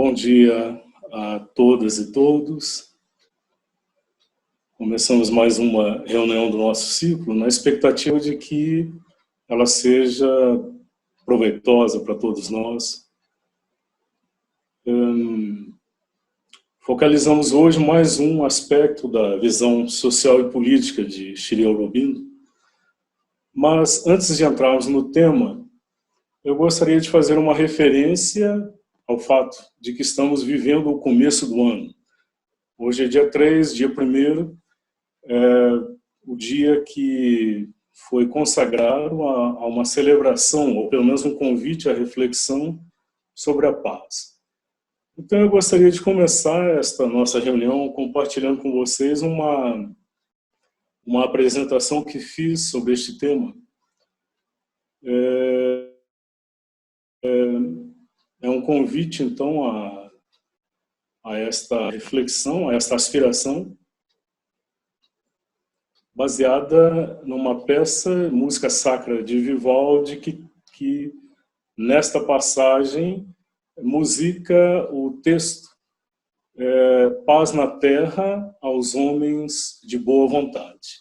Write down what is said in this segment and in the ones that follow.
Bom dia a todas e todos. Começamos mais uma reunião do nosso ciclo, na expectativa de que ela seja proveitosa para todos nós. Focalizamos hoje mais um aspecto da visão social e política de Shri Aurobindo. Mas antes de entrarmos no tema, eu gostaria de fazer uma referência ao fato de que estamos vivendo o começo do ano. Hoje é dia 3, dia 1º, o dia que foi consagrado a uma celebração, ou pelo menos um convite à reflexão sobre a paz. Então eu gostaria de começar esta nossa reunião compartilhando com vocês uma apresentação que fiz sobre este tema. É um convite, então, a esta reflexão, a esta aspiração, baseada numa peça, música sacra de Vivaldi, que nesta passagem musica o texto Paz na terra aos homens de boa vontade.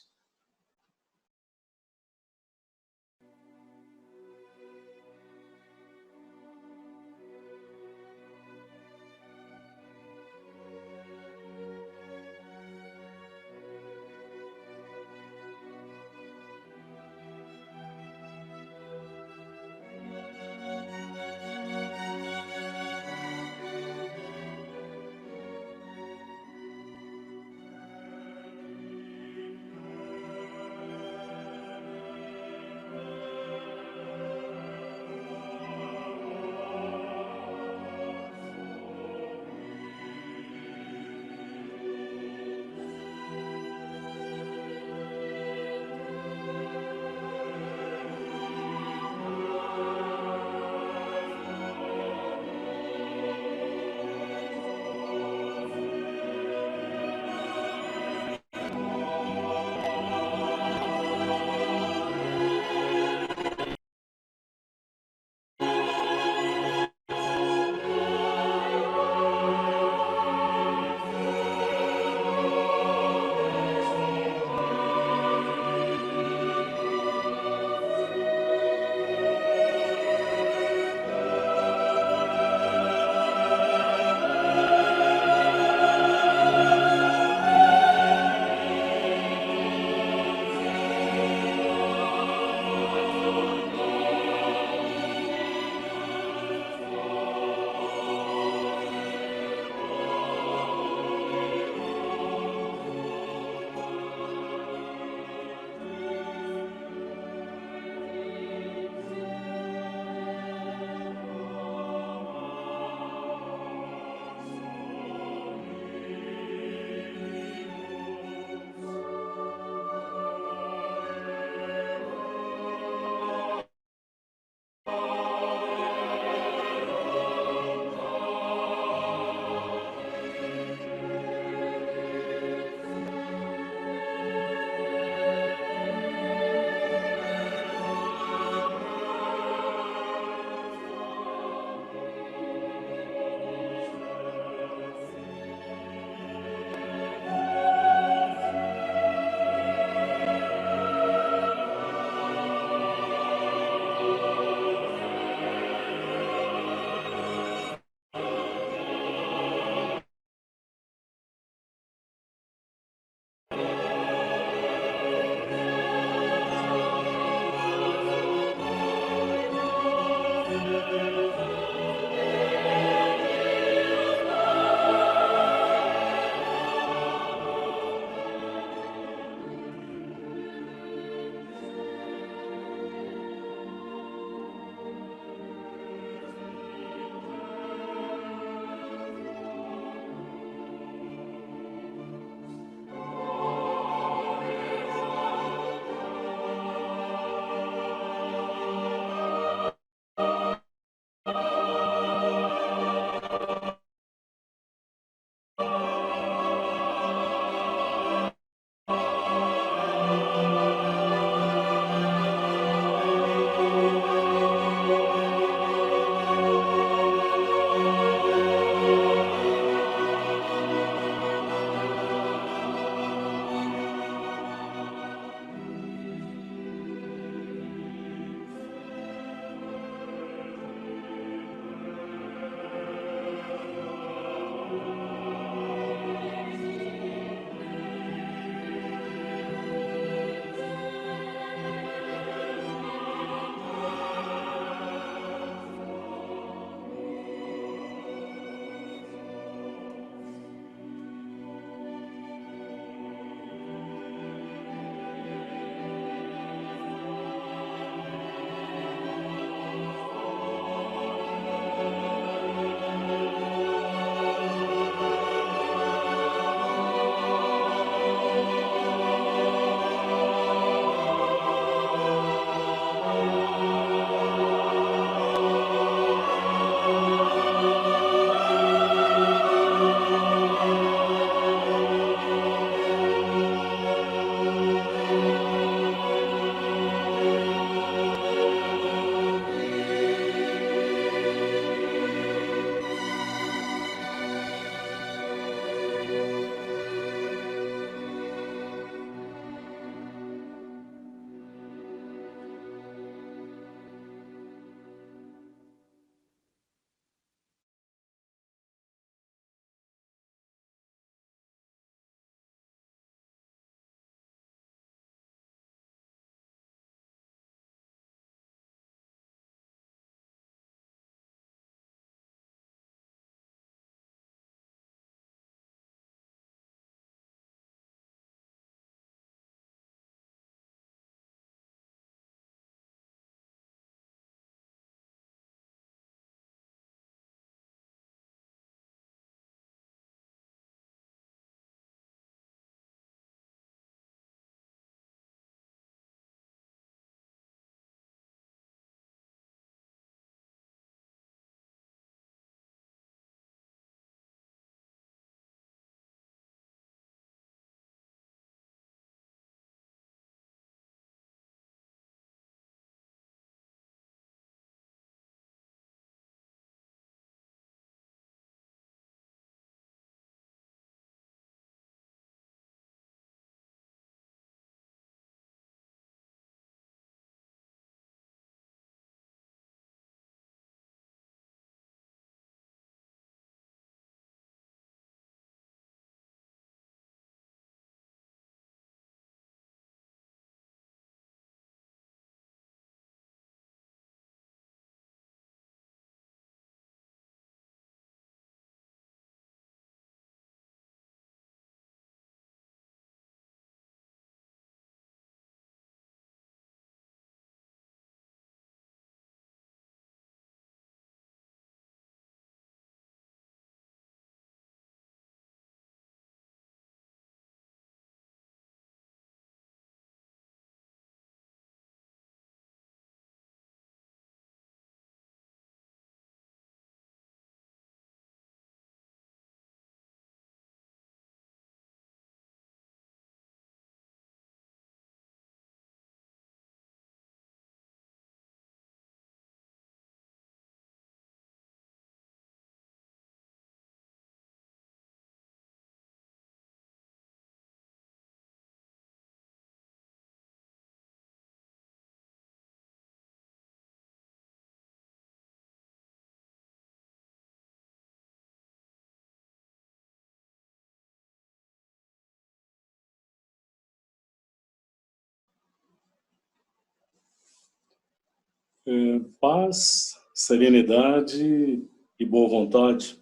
Paz, serenidade e boa vontade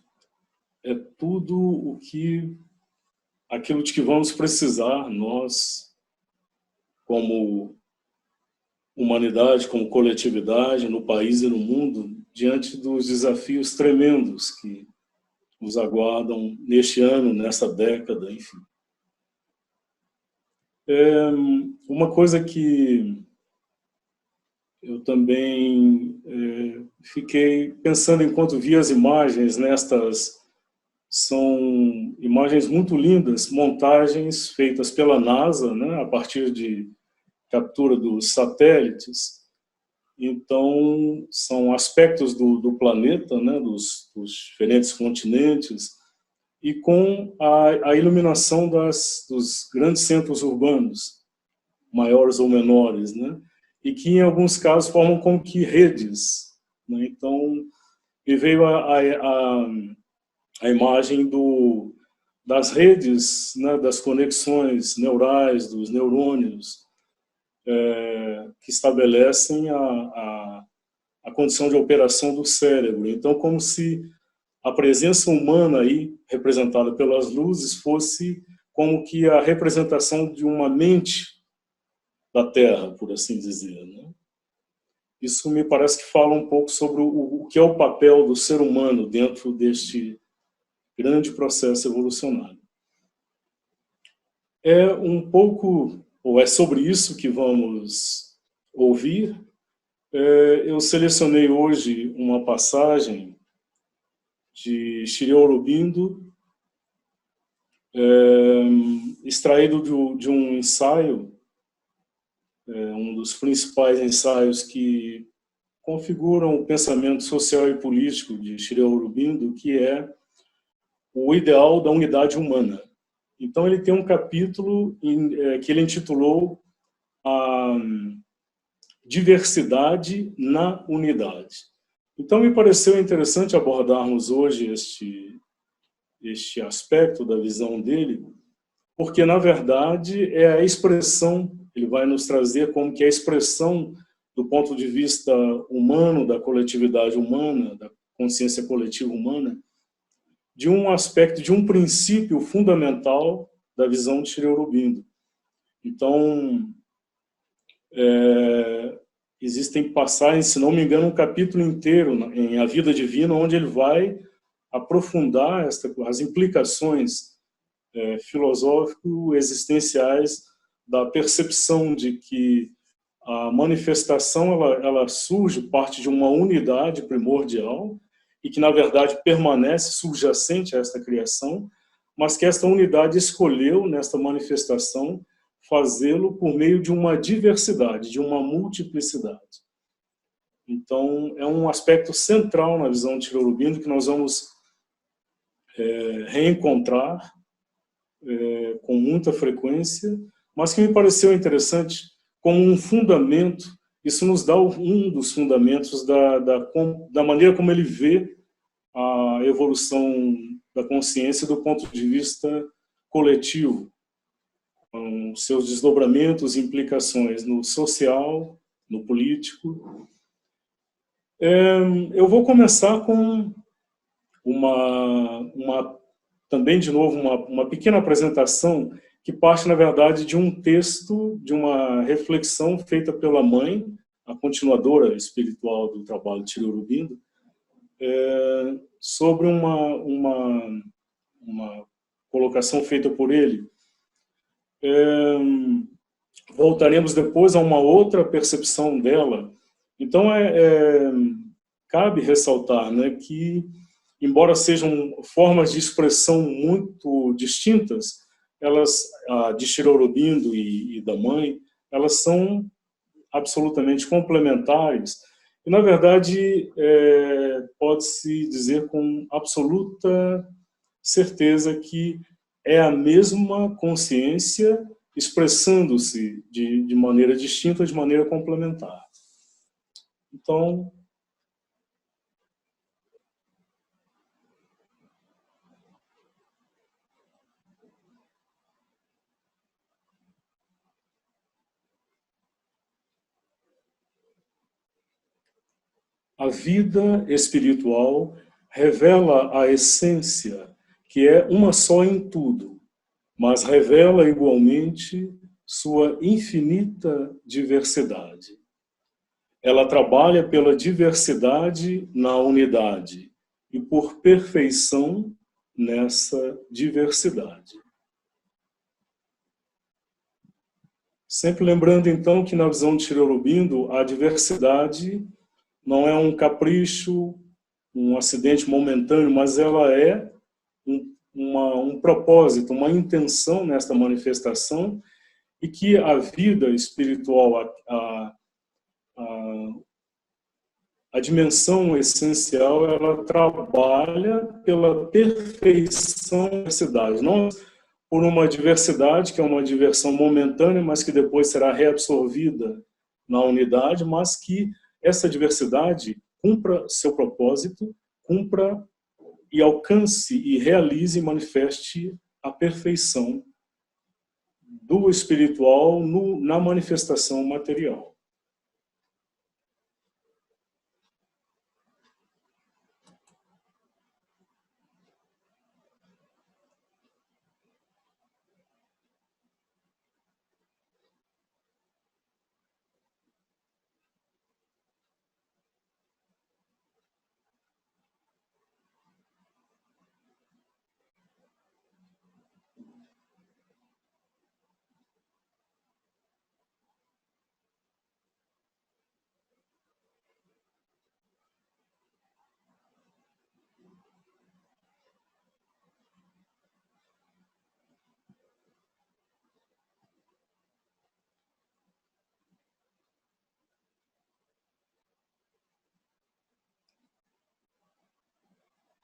é tudo aquilo de que vamos precisar nós, como humanidade, como coletividade, no país e no mundo, diante dos desafios tremendos que nos aguardam neste ano, nesta década, enfim. Uma coisa que eu também fiquei pensando enquanto via as imagens, são imagens muito lindas, montagens feitas pela NASA, né, a partir de captura dos satélites. Então, são aspectos do planeta, né, dos diferentes continentes, e com a iluminação dos grandes centros urbanos, maiores ou menores, né, e que, em alguns casos, formam como que redes. Né. Então, me veio a imagem das redes, né, das conexões neurais, dos neurônios, que estabelecem a condição de operação do cérebro. Então, como se a presença humana aí, representada pelas luzes, fosse como que a representação de uma mente da Terra, por assim dizer, né? Isso me parece que fala um pouco sobre o que é o papel do ser humano dentro deste grande processo evolucionário. É um pouco, ou é sobre isso que vamos ouvir. Eu selecionei hoje uma passagem de Shirei Aurobindo, extraído de um ensaio, um dos principais ensaios que configuram o pensamento social e político de Shirei Aurobindo, que é o ideal da unidade humana. Então ele tem um capítulo que ele intitulou a diversidade na unidade. Então me pareceu interessante abordarmos hoje este aspecto da visão dele, porque na verdade é a expressão, ele vai nos trazer como que é a expressão do ponto de vista humano, da coletividade humana, da consciência coletiva humana, de um aspecto, de um princípio fundamental da visão de Shirei Aurobindo. Então, existem passagens, se não me engano, um capítulo inteiro em A Vida Divina, onde ele vai aprofundar as implicações filosófico-existenciais da percepção de que a manifestação ela surge, parte de uma unidade primordial e que, na verdade, permanece subjacente a esta criação, mas que esta unidade escolheu, nesta manifestação, fazê-lo por meio de uma diversidade, de uma multiplicidade. Então, é um aspecto central na visão de Shirei Aurobindo que nós vamos reencontrar com muita frequência, mas que me pareceu interessante como um fundamento. Isso nos dá um dos fundamentos da maneira como ele vê a evolução da consciência do ponto de vista coletivo, com seus desdobramentos e implicações no social, no político. Eu vou começar com também, de novo, uma pequena apresentação que parte, na verdade, de um texto, de uma reflexão feita pela mãe, a continuadora espiritual do trabalho de Shirei Aurobindo, sobre uma colocação feita por ele. Voltaremos depois a uma outra percepção dela. Então, cabe ressaltar, né, que, embora sejam formas de expressão muito distintas, elas, de Shirei Aurobindo e da mãe, elas são absolutamente complementares. E, na verdade, pode-se dizer com absoluta certeza que é a mesma consciência expressando-se de maneira distinta, de maneira complementar. Então, A vida espiritual revela a essência, que é uma só em tudo, mas revela igualmente sua infinita diversidade. Ela trabalha pela diversidade na unidade e por perfeição nessa diversidade. Sempre lembrando, então, que na visão de Sri Aurobindo, a diversidade não é um capricho, um acidente momentâneo, mas ela é um propósito, uma intenção nesta manifestação, e que a vida espiritual, a dimensão essencial, ela trabalha pela perfeição da diversidade, não por uma diversidade que é uma diversão momentânea, mas que depois será reabsorvida na unidade, mas que essa diversidade cumpra seu propósito, cumpra e alcance e realize e manifeste a perfeição do espiritual na manifestação material.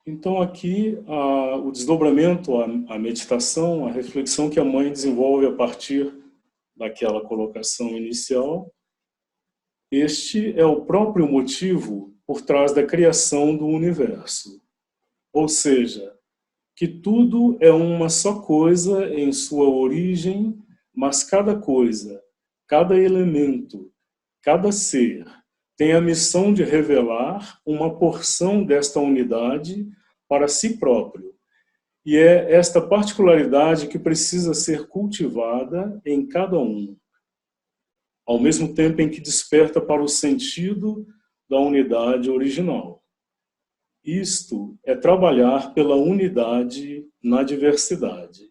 Então aqui o desdobramento, a meditação, a reflexão que a mãe desenvolve a partir daquela colocação inicial, este é o próprio motivo por trás da criação do universo. Ou seja, que tudo é uma só coisa em sua origem, mas cada coisa, cada elemento, cada ser tem a missão de revelar uma porção desta unidade para si próprio. E é esta particularidade que precisa ser cultivada em cada um, ao mesmo tempo em que desperta para o sentido da unidade original. Isto é trabalhar pela unidade na diversidade.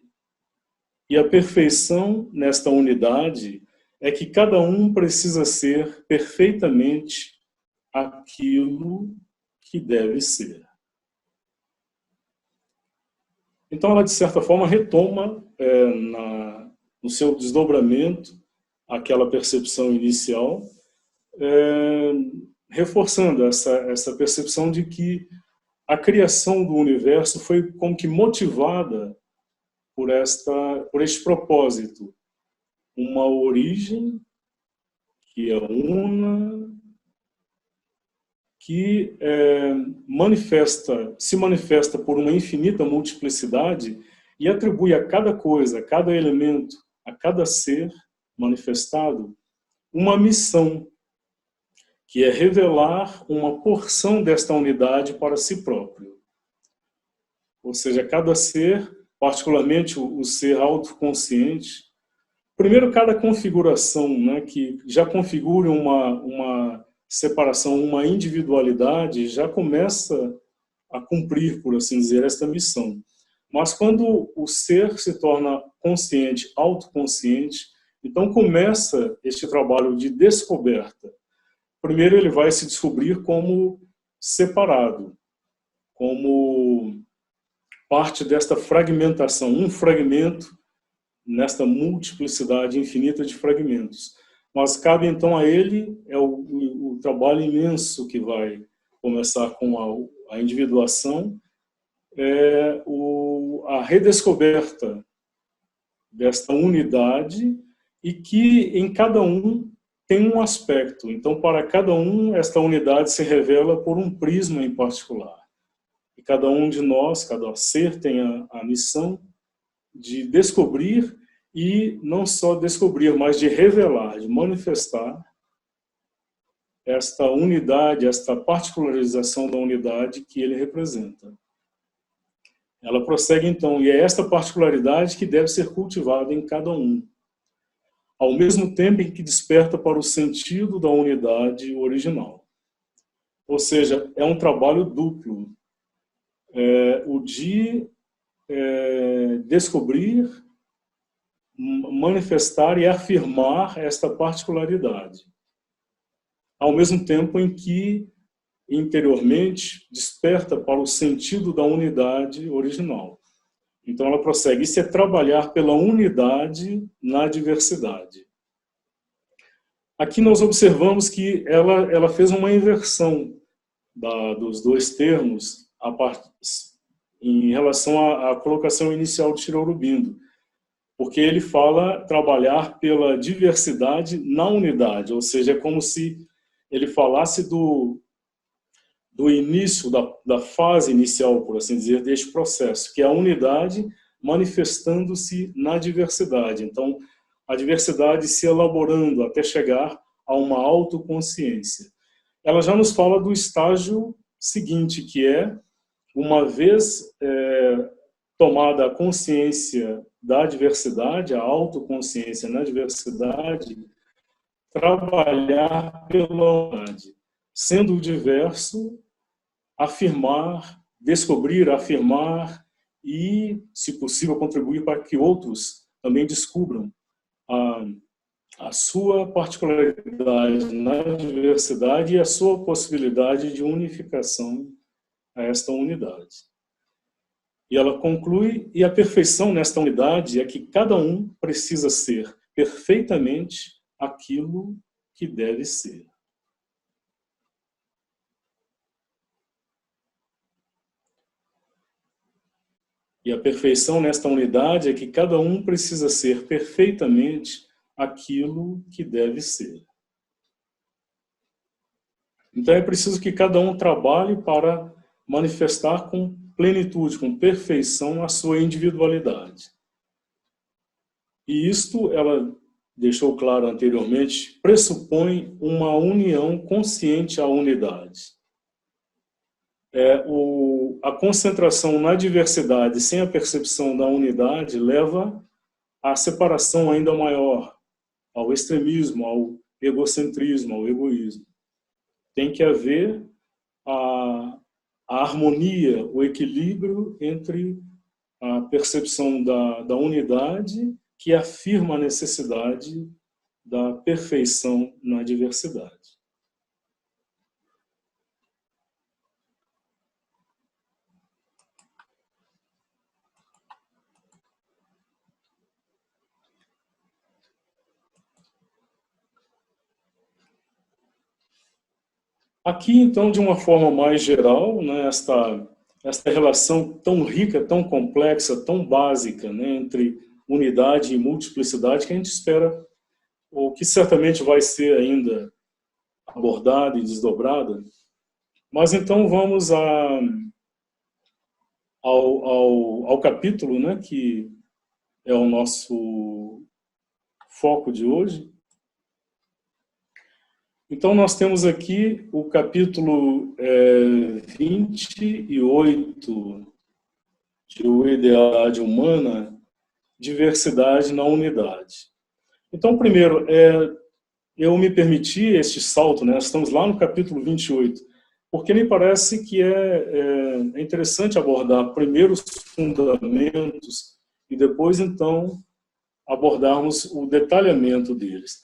E a perfeição nesta unidade é que cada um precisa ser perfeitamente aquilo que deve ser. Então ela, de certa forma, retoma no seu desdobramento aquela percepção inicial, reforçando essa percepção de que a criação do universo foi como que motivada por este propósito, uma origem que é una, que se manifesta por uma infinita multiplicidade e atribui a cada coisa, a cada elemento, a cada ser manifestado, uma missão, que é revelar uma porção desta unidade para si próprio. Ou seja, cada ser, particularmente o ser autoconsciente, primeiro cada configuração, né, que já configura uma separação, uma individualidade, já começa a cumprir, por assim dizer, esta missão. Mas quando o ser se torna consciente, autoconsciente, então começa este trabalho de descoberta. Primeiro ele vai se descobrir como separado, como parte desta fragmentação, um fragmento nesta multiplicidade infinita de fragmentos. Mas cabe então a ele o trabalho imenso que vai começar com a individuação, a redescoberta desta unidade, e que em cada um tem um aspecto. Então, para cada um, esta unidade se revela por um prisma em particular. E cada um de nós, cada ser, tem a missão de descobrir, e não só descobrir, mas de revelar, de manifestar esta unidade, esta particularização da unidade que ele representa. Ela prossegue então, e é esta particularidade que deve ser cultivada em cada um, ao mesmo tempo em que desperta para o sentido da unidade original. Ou seja, é um trabalho duplo. O de descobrir, manifestar e afirmar esta particularidade, ao mesmo tempo em que interiormente desperta para o sentido da unidade original. Então ela prossegue, isso é trabalhar pela unidade na diversidade. Aqui nós observamos que ela fez uma inversão dos dois termos em relação à colocação inicial de Shri Aurobindo, porque ele fala trabalhar pela diversidade na unidade, ou seja, é como se ele falasse do início, da fase inicial, por assim dizer, deste processo, que é a unidade manifestando-se na diversidade. Então, a diversidade se elaborando até chegar a uma autoconsciência. Ela já nos fala do estágio seguinte, que é, uma vez tomada a consciência da diversidade, a autoconsciência na diversidade, trabalhar pela unidade, sendo o diverso, afirmar, descobrir, afirmar e, se possível, contribuir para que outros também descubram a sua particularidade na diversidade e a sua possibilidade de unificação a esta unidade. E ela conclui, e a perfeição nesta unidade é que cada um precisa ser perfeitamente aquilo que deve ser. E a perfeição nesta unidade é que cada um precisa ser perfeitamente aquilo que deve ser. Então é preciso que cada um trabalhe para manifestar com plenitude, com perfeição a sua individualidade. E isto, ela deixou claro anteriormente, pressupõe uma união consciente à unidade. A concentração na diversidade sem a percepção da unidade leva à separação ainda maior, ao extremismo, ao egocentrismo, ao egoísmo. Tem que haver a harmonia, o equilíbrio entre a percepção da unidade, que afirma a necessidade da perfeição na diversidade. Aqui, então, de uma forma mais geral, né, esta relação tão rica, tão complexa, tão básica, né, entre unidade e multiplicidade, que a gente espera, ou que certamente vai ser ainda abordada e desdobrada. Mas então vamos ao capítulo, né, que é o nosso foco de hoje. Então nós temos aqui o capítulo 28 de O Idealidade Humana, Diversidade na Unidade. Então, primeiro, eu me permiti este salto, né? Estamos lá no capítulo 28, porque me parece que é interessante abordar primeiro os fundamentos e depois, então, abordarmos o detalhamento deles.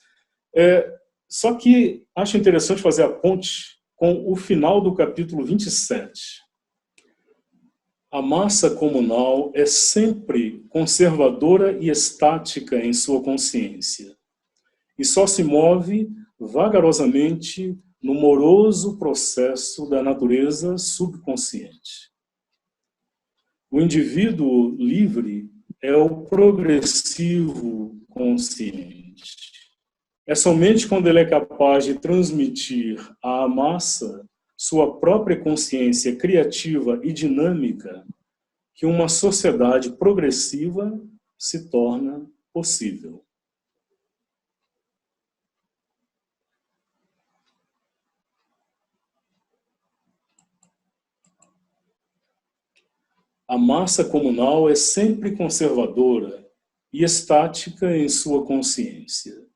Só que acho interessante fazer a ponte com o final do capítulo 27. A massa comunal é sempre conservadora e estática em sua consciência, e só se move vagarosamente no moroso processo da natureza subconsciente. O indivíduo livre é o progressivo consciente. É somente quando ele é capaz de transmitir à massa sua própria consciência criativa e dinâmica que uma sociedade progressiva se torna possível. A massa comunal é sempre conservadora e estática em sua consciência,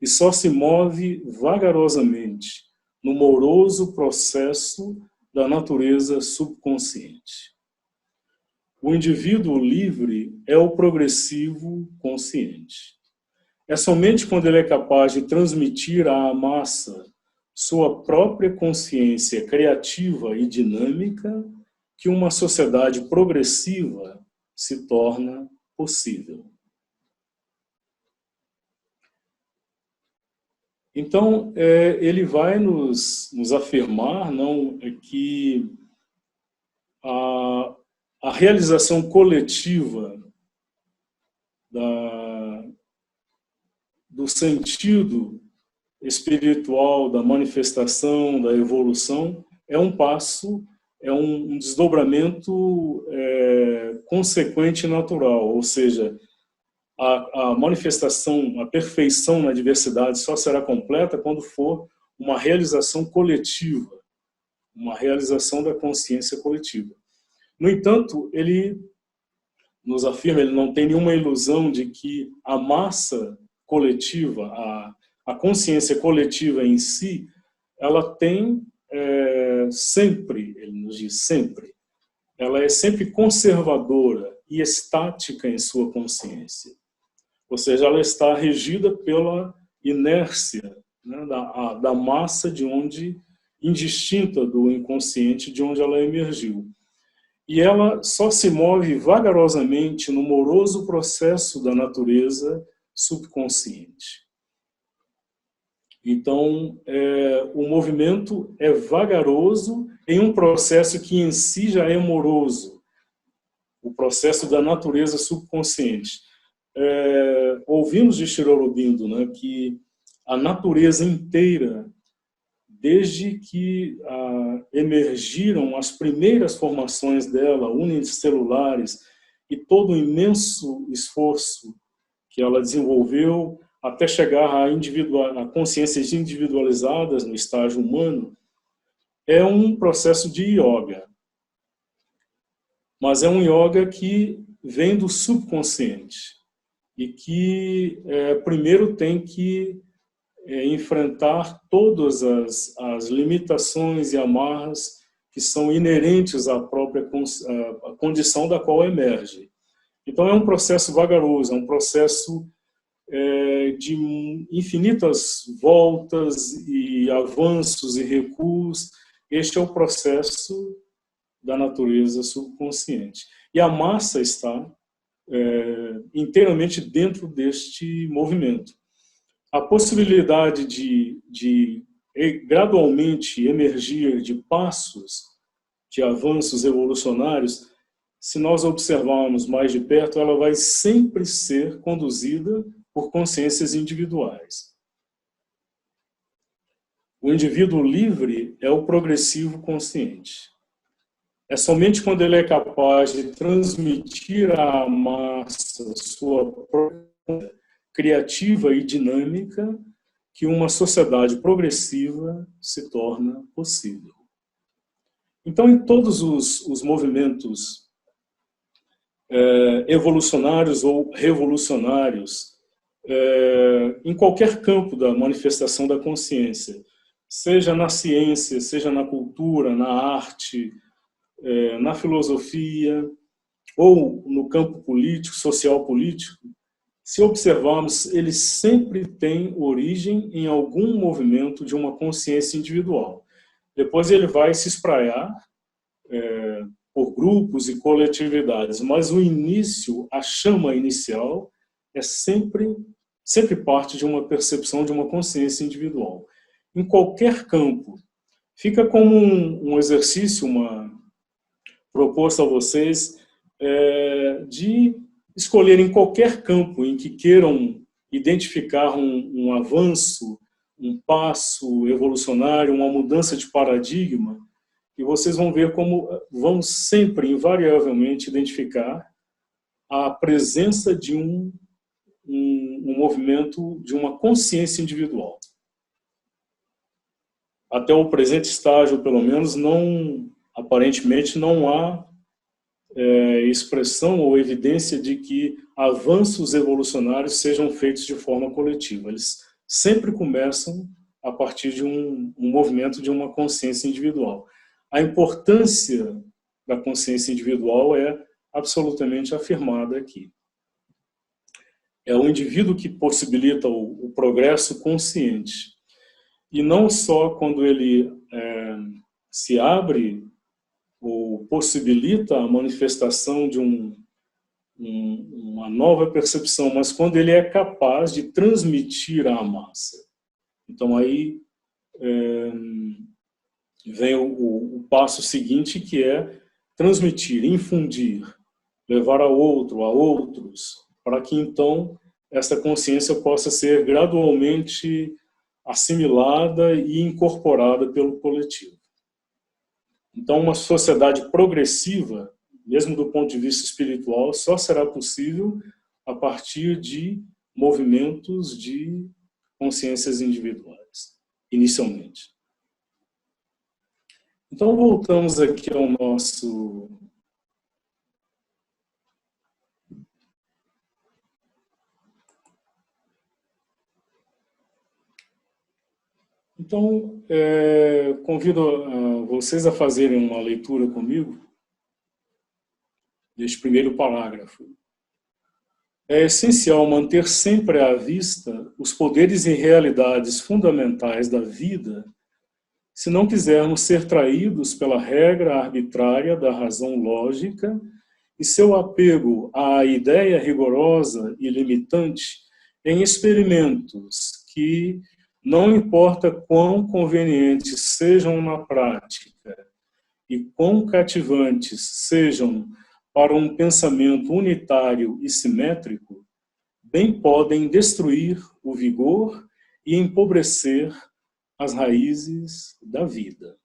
e só se move vagarosamente no moroso processo da natureza subconsciente. O indivíduo livre é o progressivo consciente. É somente quando ele é capaz de transmitir à massa sua própria consciência criativa e dinâmica que uma sociedade progressiva se torna possível. Então, ele vai nos afirmar, não, que a realização coletiva do sentido espiritual, da manifestação, da evolução, é um passo, é um desdobramento consequente e natural, ou seja, a manifestação, a perfeição na diversidade só será completa quando for uma realização coletiva, uma realização da consciência coletiva. No entanto, ele nos afirma, ele não tem nenhuma ilusão de que a massa coletiva, a consciência coletiva em si, ela tem sempre, ele nos diz sempre, ela é sempre conservadora e estática em sua consciência. Ou seja, ela está regida pela inércia, né, da massa de onde, indistinta do inconsciente, de onde ela emergiu. E ela só se move vagarosamente no moroso processo da natureza subconsciente. Então, o movimento é vagaroso em um processo que em si já é moroso, o processo da natureza subconsciente. Ouvimos de Shri Aurobindo, né, que a natureza inteira, desde que emergiram as primeiras formações dela, unicelulares, e todo o imenso esforço que ela desenvolveu até chegar a consciências individualizadas no estágio humano, é um processo de yoga. Mas é um yoga que vem do subconsciente e que primeiro tem que enfrentar todas as limitações e amarras que são inerentes à própria à condição da qual emerge. Então é um processo vagaroso, é um processo de infinitas voltas e avanços e recuos. Este é o processo da natureza subconsciente. E a massa está inteiramente dentro deste movimento. A possibilidade de gradualmente emergir de passos de avanços evolucionários, se nós observarmos mais de perto, ela vai sempre ser conduzida por consciências individuais. O indivíduo livre é o progressivo consciente. É somente quando ele é capaz de transmitir à massa sua própria criativa e dinâmica que uma sociedade progressiva se torna possível. Então, em todos os movimentos evolucionários ou revolucionários, em qualquer campo da manifestação da consciência, seja na ciência, seja na cultura, na arte, na filosofia, ou no campo político, social-político, se observarmos, ele sempre tem origem em algum movimento de uma consciência individual. Depois ele vai se espraiar por grupos e coletividades, mas o início, a chama inicial, é sempre parte de uma percepção de uma consciência individual. Em qualquer campo, fica como um exercício, uma proposta a vocês, de escolher em qualquer campo em que queiram identificar um avanço, um passo evolucionário, uma mudança de paradigma, e vocês vão ver como vão sempre, invariavelmente, identificar a presença de um movimento, de uma consciência individual. Até o presente estágio, pelo menos, aparentemente não há expressão ou evidência de que avanços evolucionários sejam feitos de forma coletiva. Eles sempre começam a partir de um movimento de uma consciência individual. A importância da consciência individual é absolutamente afirmada aqui. É o indivíduo que possibilita o progresso consciente. E não só quando ele se abre ou possibilita a manifestação de uma nova percepção, mas quando ele é capaz de transmitir à massa. Então aí vem o passo seguinte, que é transmitir, infundir, levar a outros, para que então essa consciência possa ser gradualmente assimilada e incorporada pelo coletivo. Então, uma sociedade progressiva, mesmo do ponto de vista espiritual, só será possível a partir de movimentos de consciências individuais, inicialmente. Então, voltamos aqui ao nosso... Então, convido vocês a fazerem uma leitura comigo deste primeiro parágrafo. É essencial manter sempre à vista os poderes e realidades fundamentais da vida, se não quisermos ser traídos pela regra arbitrária da razão lógica e seu apego à ideia rigorosa e limitante em experimentos que, não importa quão convenientes sejam na prática e quão cativantes sejam para um pensamento unitário e simétrico, bem podem destruir o vigor e empobrecer as raízes da vida.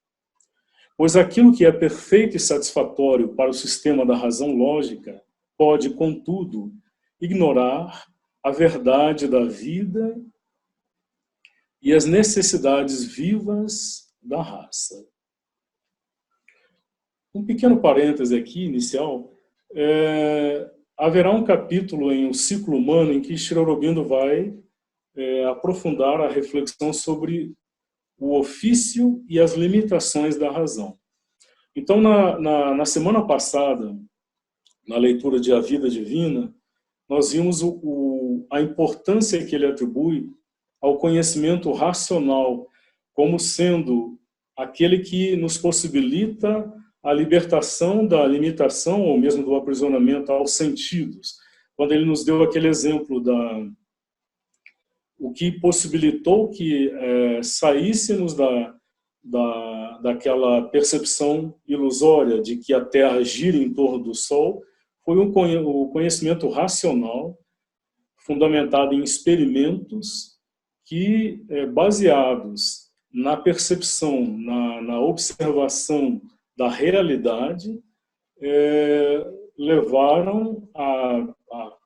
Pois aquilo que é perfeito e satisfatório para o sistema da razão lógica pode, contudo, ignorar a verdade da vida e as necessidades vivas da raça. Um pequeno parêntese aqui, inicial. Haverá um capítulo em O Ciclo Humano em que Sri Aurobindo vai aprofundar a reflexão sobre o ofício e as limitações da razão. Então, na semana passada, na leitura de A Vida Divina, nós vimos a importância que ele atribui ao conhecimento racional como sendo aquele que nos possibilita a libertação da limitação ou mesmo do aprisionamento aos sentidos. Quando ele nos deu aquele exemplo o que possibilitou que saíssemos daquela percepção ilusória de que a Terra gira em torno do Sol, foi o conhecimento racional, fundamentado em experimentos que, baseados na percepção, na observação da realidade, levaram à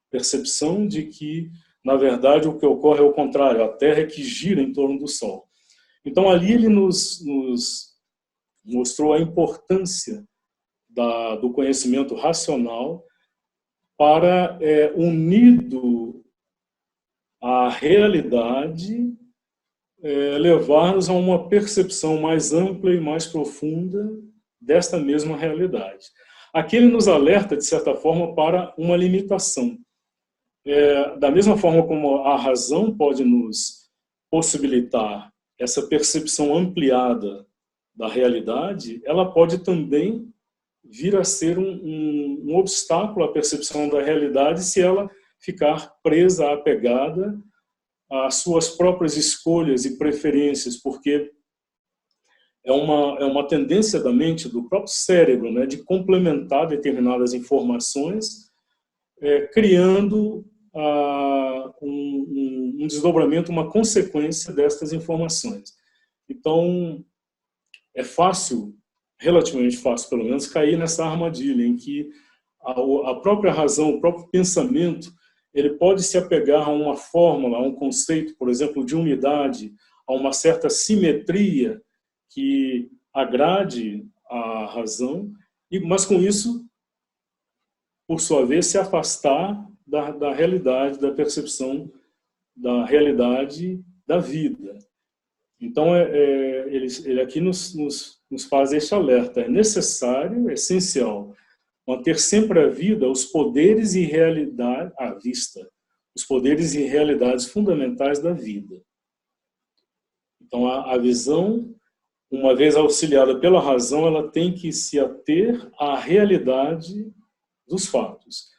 percepção de que, na verdade, o que ocorre é o contrário, a Terra é que gira em torno do Sol. Então, ali ele nos mostrou a importância do conhecimento racional para, unido à realidade, levar-nos a uma percepção mais ampla e mais profunda desta mesma realidade. Aqui ele nos alerta, de certa forma, para uma limitação. Da mesma forma como a razão pode nos possibilitar essa percepção ampliada da realidade, ela pode também vir a ser um obstáculo à percepção da realidade se ela ficar presa, apegada às suas próprias escolhas e preferências, porque é uma tendência da mente, do próprio cérebro, né, de complementar determinadas informações, criando um desdobramento, uma consequência destas informações. Então, é fácil, relativamente fácil pelo menos, cair nessa armadilha em que a própria razão, o próprio pensamento, ele pode se apegar a uma fórmula, a um conceito, por exemplo, de unidade, a uma certa simetria que agrade a razão, Mas com isso, por sua vez, se afastar da realidade, da percepção da realidade da vida. Então, ele aqui nos faz este alerta. É necessário, é essencial, manter sempre à vida os poderes e realidade à vista, os poderes e realidades fundamentais da vida. Então, a visão, uma vez auxiliada pela razão, ela tem que se ater à realidade dos fatos,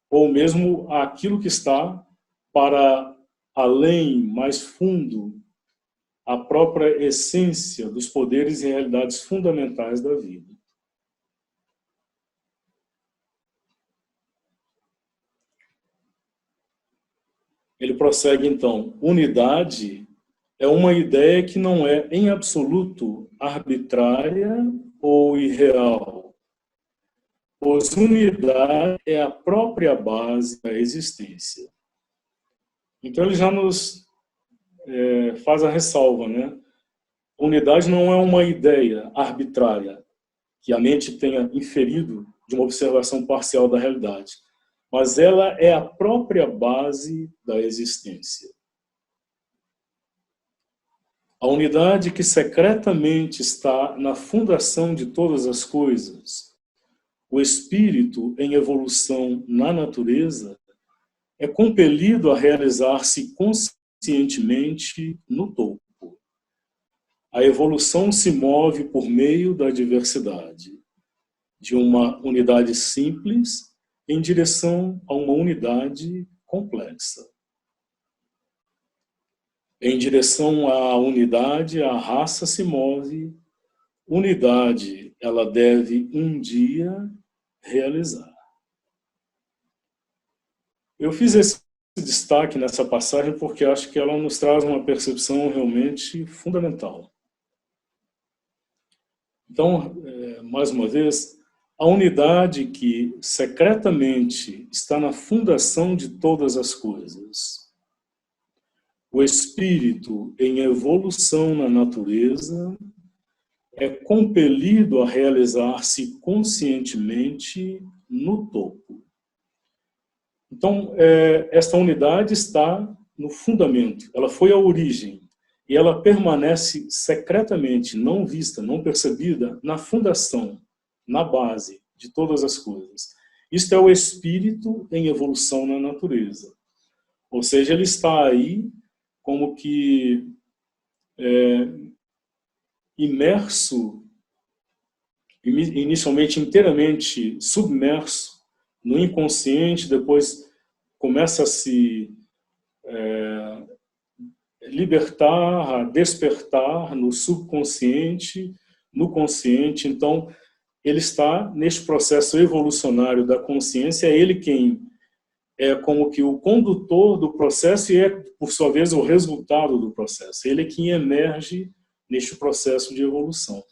ou mesmo àquilo que está para além, mais fundo, a própria essência dos poderes e realidades fundamentais da vida. Ele prossegue, então, unidade é uma ideia que não é, em absoluto, arbitrária ou irreal, pois unidade é a própria base da existência. Então ele já nos faz a ressalva, né? Unidade não é uma ideia arbitrária que a mente tenha inferido de uma observação parcial da realidade, mas ela é a própria base da existência. A unidade que secretamente está na fundação de todas as coisas, o espírito em evolução na natureza, é compelido a realizar-se conscientemente no topo. A evolução se move por meio da diversidade, de uma unidade simples em direção a uma unidade complexa. Em direção à unidade, a raça se move. Unidade, ela deve um dia realizar. Eu fiz esse destaque nessa passagem porque acho que ela nos traz uma percepção realmente fundamental. Então, mais uma vez, a unidade que secretamente está na fundação de todas as coisas. O espírito em evolução na natureza é compelido a realizar-se conscientemente no topo. Então, esta unidade está no fundamento, ela foi a origem, e ela permanece secretamente, não vista, não percebida, na fundação, na base de todas as coisas. Isto é o espírito em evolução na natureza. Ou seja, ele está aí como que imerso, inicialmente inteiramente submerso no inconsciente, depois começa a se libertar, a despertar no subconsciente, no consciente. Então, ele está neste processo evolucionário da consciência, é ele quem é como que o condutor do processo e é, por sua vez, o resultado do processo. Ele é quem emerge neste processo de evolução.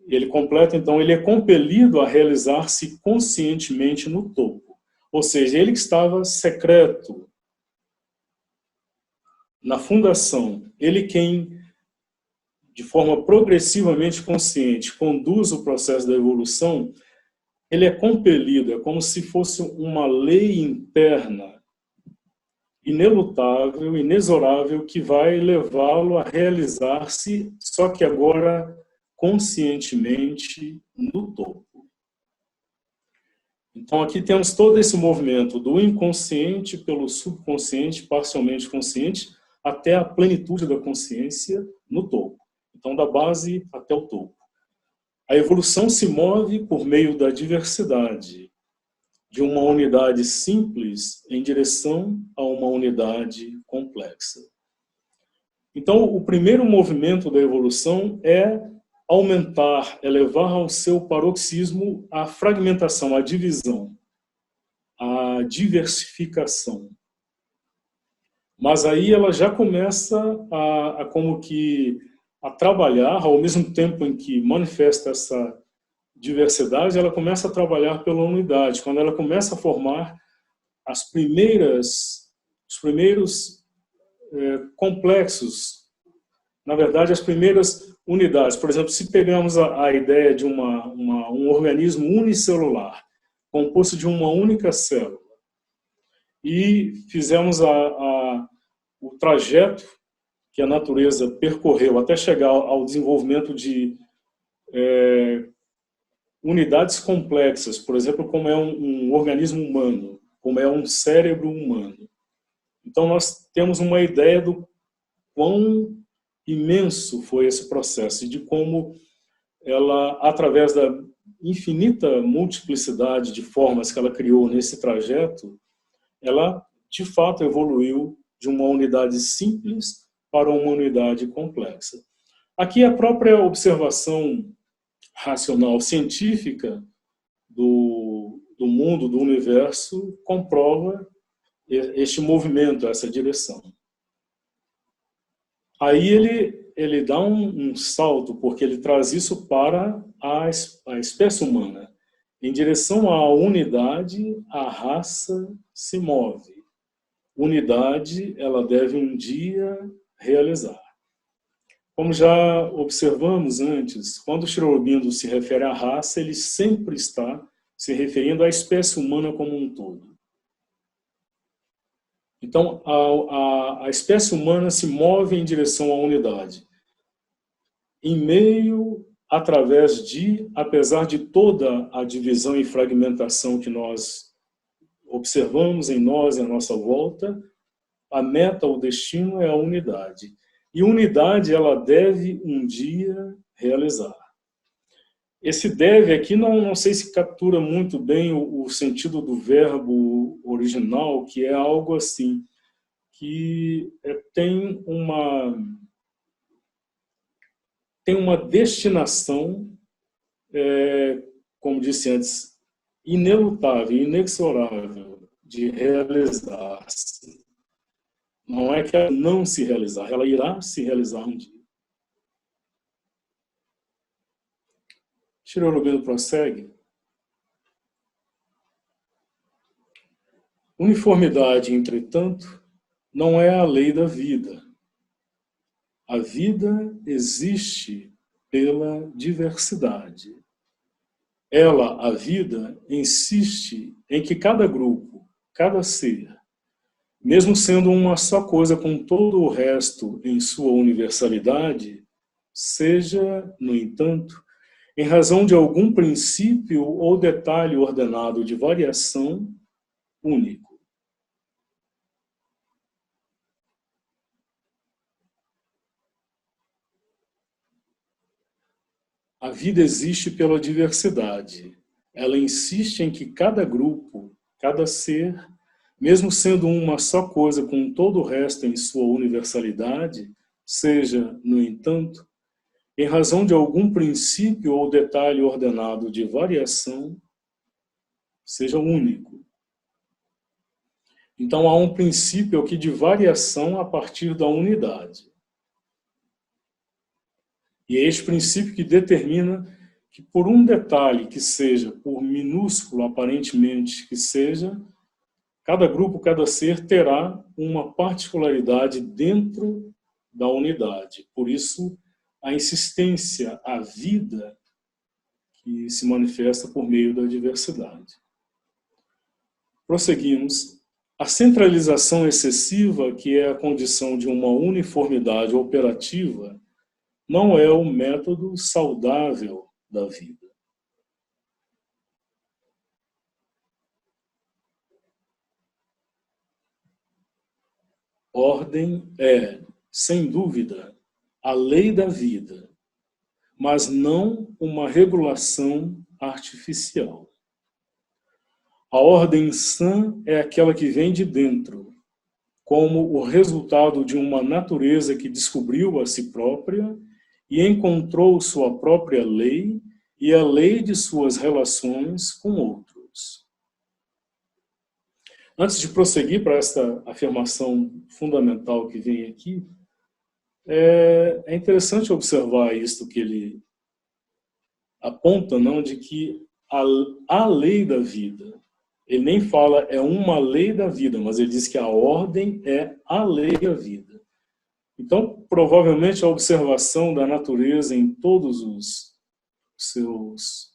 Ele completa, então, ele é compelido a realizar-se conscientemente no topo. Ou seja, ele que estava secreto na fundação, ele quem, de forma progressivamente consciente, conduz o processo da evolução, ele é compelido, é como se fosse uma lei interna, inelutável, inexorável, que vai levá-lo a realizar-se, só que agora conscientemente no topo. Então aqui temos todo esse movimento do inconsciente pelo subconsciente, parcialmente consciente, até a plenitude da consciência no topo. Então da base até o topo. A evolução se move por meio da diversidade, de uma unidade simples em direção a uma unidade complexa. Então, o primeiro movimento da evolução é aumentar, elevar ao seu paroxismo a fragmentação, a divisão, a diversificação. Mas aí ela já começa a como que a trabalhar, ao mesmo tempo em que manifesta essa diversidade, ela começa a trabalhar pela unidade, quando ela começa a formar os primeiros complexos, na verdade, as primeiras unidades. Por exemplo, se pegamos a ideia de um organismo unicelular, composto de uma única célula, e fizemos o trajeto que a natureza percorreu até chegar ao desenvolvimento de unidades complexas, por exemplo, como é um organismo humano, como é um cérebro humano. Então, nós temos uma ideia do quão imenso foi esse processo e de como ela, através da infinita multiplicidade de formas que ela criou nesse trajeto, ela, de fato, evoluiu de uma unidade simples para uma unidade complexa. Aqui a própria observação racional científica do mundo, do universo, comprova este movimento, essa direção. Aí ele dá um salto, porque ele traz isso para a espécie humana. Em direção à unidade, a raça se move. Unidade, ela deve um dia realizar. Como já observamos antes, quando Sri Aurobindo se refere à raça, ele sempre está se referindo à espécie humana como um todo. Então, a espécie humana se move em direção à unidade. Em meio, através de, apesar de toda a divisão e fragmentação que nós observamos em nós e à nossa volta, a meta, o destino é a unidade. E unidade, ela deve um dia realizar. Esse deve aqui, não sei se captura muito bem o sentido do verbo original, que é algo assim, que tem uma destinação, como disse antes, inelutável, inexorável de realizar-se. Não é que ela não se realizar, ela irá se realizar um dia. Sri Aurobindo prossegue. Uniformidade, entretanto, não é a lei da vida. A vida existe pela diversidade. Ela, a vida, insiste em que cada grupo, cada ser, mesmo sendo uma só coisa com todo o resto em sua universalidade, seja, no entanto, em razão de algum princípio ou detalhe ordenado de variação, único. A vida existe pela diversidade. Ela insiste em que cada grupo, cada ser, mesmo sendo uma só coisa com todo o resto em sua universalidade, seja, no entanto, em razão de algum princípio ou detalhe ordenado de variação, seja único. Então há um princípio aqui de variação a partir da unidade. E é este princípio que determina que por um detalhe que seja, por minúsculo aparentemente que seja, cada grupo, cada ser terá uma particularidade dentro da unidade. Por isso, a insistência, a vida que se manifesta por meio da diversidade. Prosseguimos. A centralização excessiva, que é a condição de uma uniformidade operativa, não é o método saudável da vida. Ordem é, sem dúvida, a lei da vida, mas não uma regulação artificial. A ordem sã é aquela que vem de dentro, como o resultado de uma natureza que descobriu a si própria e encontrou sua própria lei e a lei de suas relações com outros. Antes de prosseguir para esta afirmação fundamental que vem aqui, é interessante observar isto que ele aponta, não, de que a lei da vida, ele nem fala é uma lei da vida, mas ele diz que a ordem é a lei da vida. Então, provavelmente, a observação da natureza em todos os seus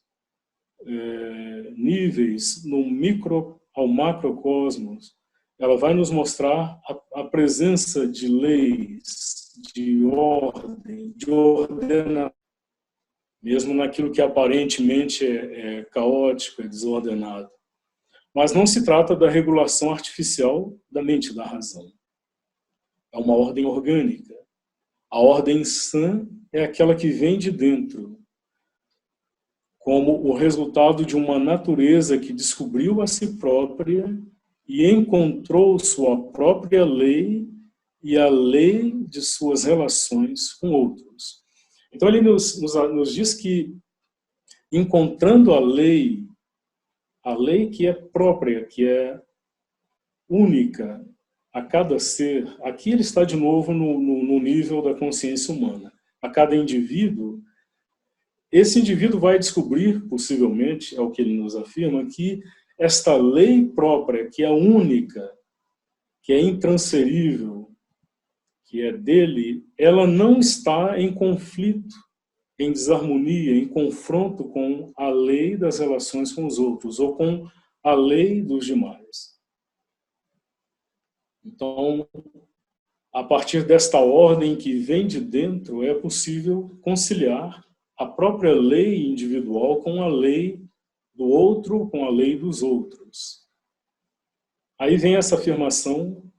níveis, no micro ao macrocosmos, ela vai nos mostrar a presença de leis, de ordem, de ordenação, mesmo naquilo que aparentemente é caótico, é desordenado. Mas não se trata da regulação artificial da mente, da razão. É uma ordem orgânica. A ordem sã é aquela que vem de dentro, como o resultado de uma natureza que descobriu a si própria e encontrou sua própria lei e a lei de suas relações com outros. Então ele nos diz que, encontrando a lei que é própria, que é única a cada ser, aqui ele está de novo no nível da consciência humana. A cada indivíduo, esse indivíduo vai descobrir, possivelmente, é o que ele nos afirma, que esta lei própria, que é única, que é intransferível, que é dele, ela não está em conflito, em desarmonia, em confronto com a lei das relações com os outros, ou com a lei dos demais. Então, a partir desta ordem que vem de dentro, é possível conciliar a própria lei individual com a lei do outro, com a lei dos outros. Aí vem essa afirmação: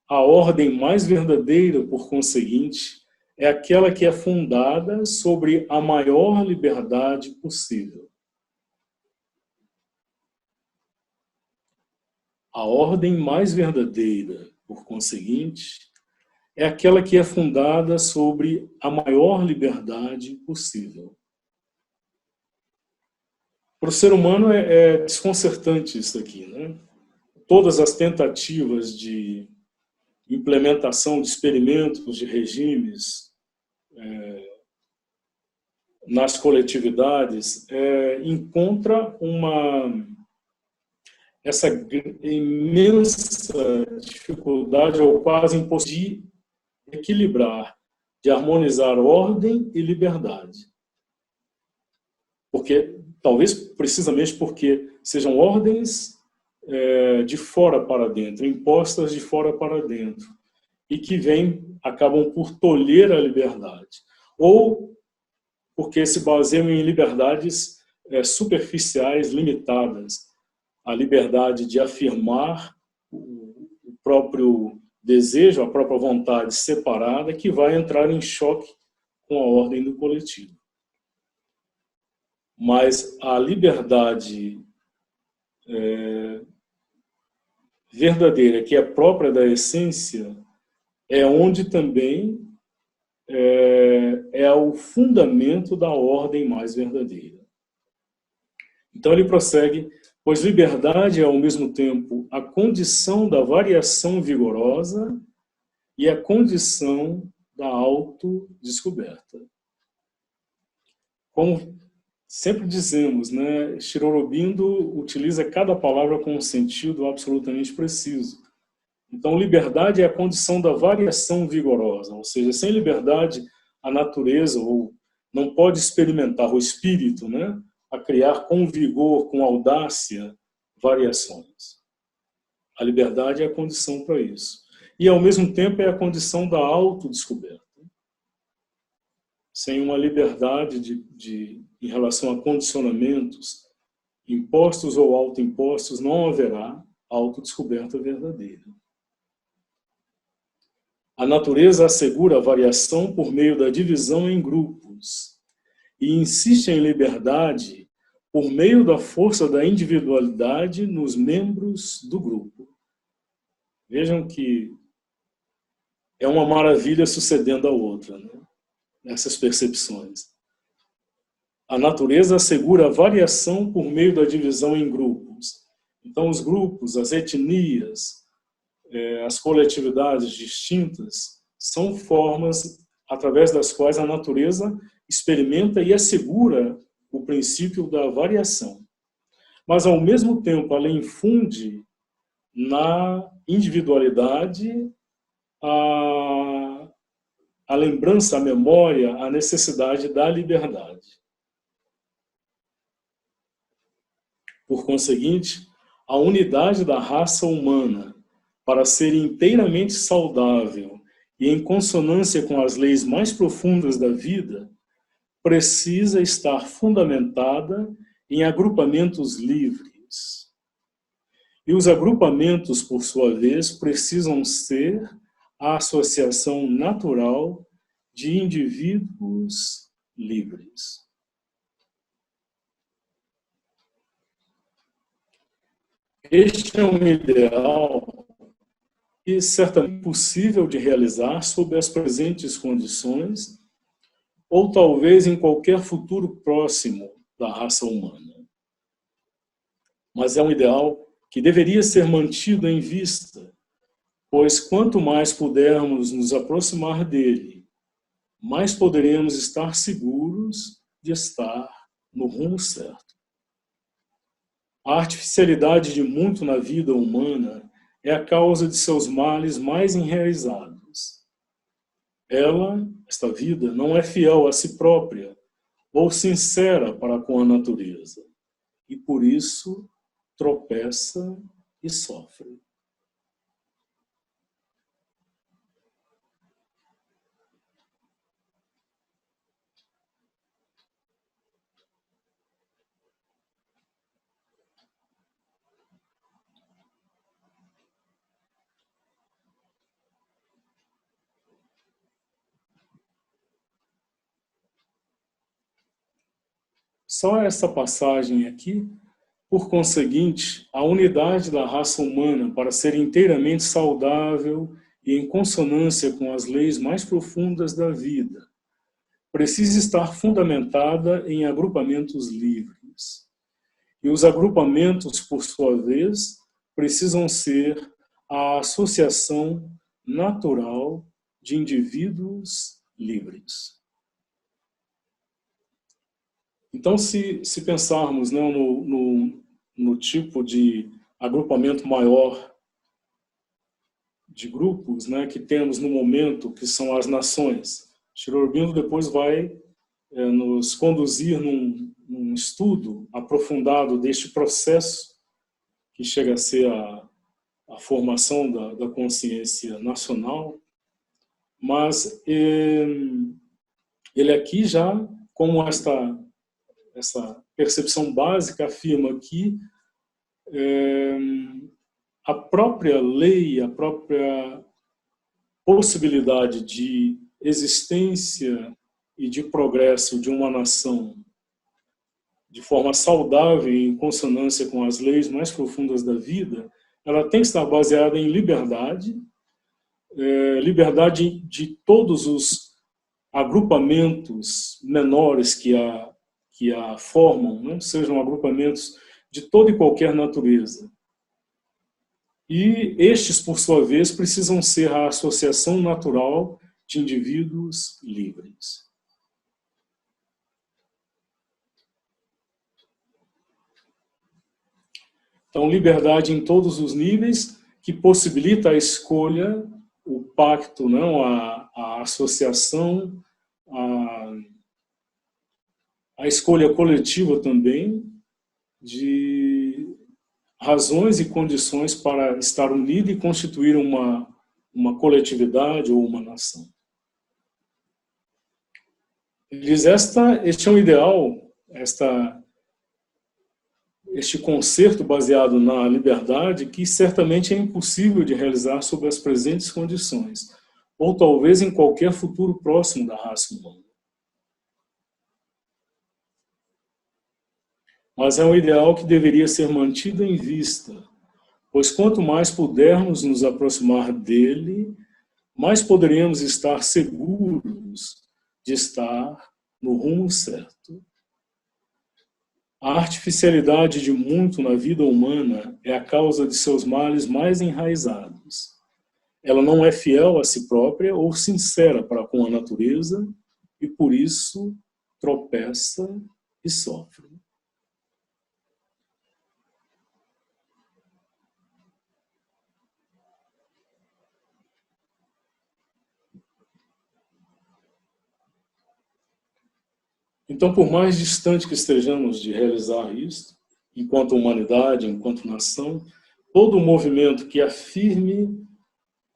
a ordem mais verdadeira, por conseguinte, é aquela que é fundada sobre a maior liberdade possível. A ordem mais verdadeira, por conseguinte, é aquela que é fundada sobre a maior liberdade possível. Para o ser humano é desconcertante isso aqui, né? Todas as tentativas de implementação de experimentos, de regimes nas coletividades, encontra essa imensa dificuldade, ou quase impossível, de equilibrar, de harmonizar ordem e liberdade. Porque, talvez precisamente porque sejam ordens de fora para dentro, impostas de fora para dentro, e que acabam por tolher a liberdade. Ou porque se baseiam em liberdades superficiais, limitadas. A liberdade de afirmar o próprio desejo, a própria vontade separada, que vai entrar em choque com a ordem do coletivo. Mas a liberdade verdadeira, que é própria da essência, é onde também é o fundamento da ordem mais verdadeira. Então ele prossegue: pois liberdade é ao mesmo tempo a condição da variação vigorosa e a condição da autodescoberta. Como sempre dizemos, né, Sri Aurobindo utiliza cada palavra com um sentido absolutamente preciso. Então, liberdade é a condição da variação vigorosa, ou seja, sem liberdade, a natureza não pode experimentar, o espírito, né, a criar com vigor, com audácia, variações. A liberdade é a condição para isso. E, ao mesmo tempo, é a condição da autodescoberta. Sem uma liberdade em relação a condicionamentos, impostos ou autoimpostos, não haverá autodescoberta verdadeira. A natureza assegura a variação por meio da divisão em grupos e insiste em liberdade por meio da força da individualidade nos membros do grupo. Vejam que é uma maravilha sucedendo a outra, né? Essas percepções. A natureza assegura a variação por meio da divisão em grupos. Então, os grupos, as etnias, as coletividades distintas são formas através das quais a natureza experimenta e assegura o princípio da variação. Mas, ao mesmo tempo, ela infunde na individualidade a lembrança, a memória, a necessidade da liberdade. Por conseguinte, a unidade da raça humana, para ser inteiramente saudável e em consonância com as leis mais profundas da vida, precisa estar fundamentada em agrupamentos livres. E os agrupamentos, por sua vez, precisam ser a associação natural de indivíduos livres. Este é um ideal que certamente é possível de realizar sob as presentes condições, ou talvez em qualquer futuro próximo da raça humana. Mas é um ideal que deveria ser mantido em vista, pois quanto mais pudermos nos aproximar dele, mais poderemos estar seguros de estar no rumo certo. A artificialidade de muito na vida humana é a causa de seus males mais enraizados. Ela, esta vida, não é fiel a si própria ou sincera para com a natureza, e por isso tropeça e sofre. Só essa passagem aqui, por conseguinte, a unidade da raça humana para ser inteiramente saudável e em consonância com as leis mais profundas da vida, precisa estar fundamentada em agrupamentos livres. E os agrupamentos, por sua vez, precisam ser a associação natural de indivíduos livres. Então, se pensarmos, né, no tipo de agrupamento maior de grupos, né, que temos no momento, que são as nações, Sri Aurobindo depois vai nos conduzir num estudo aprofundado deste processo que chega a ser a formação da consciência nacional, mas ele aqui já, como essa percepção básica afirma que a própria lei, a própria possibilidade de existência e de progresso de uma nação de forma saudável e em consonância com as leis mais profundas da vida, ela tem que estar baseada em liberdade, liberdade de todos os agrupamentos menores que a formam, né? Sejam agrupamentos de toda e qualquer natureza. E estes, por sua vez, precisam ser a associação natural de indivíduos livres. Então, liberdade em todos os níveis, que possibilita a escolha, o pacto, não, a associação, a escolha coletiva também, de razões e condições para estar unido e constituir uma coletividade ou uma nação. Ele diz, este é um ideal, este concerto baseado na liberdade que certamente é impossível de realizar sob as presentes condições, ou talvez em qualquer futuro próximo da raça humana. Mas é um ideal que deveria ser mantido em vista, pois quanto mais pudermos nos aproximar dele, mais poderemos estar seguros de estar no rumo certo. A artificialidade de muito na vida humana é a causa de seus males mais enraizados. Ela não é fiel a si própria ou sincera para com a natureza e, por isso, tropeça e sofre. Então, por mais distante que estejamos de realizar isso, enquanto humanidade, enquanto nação, todo movimento que afirme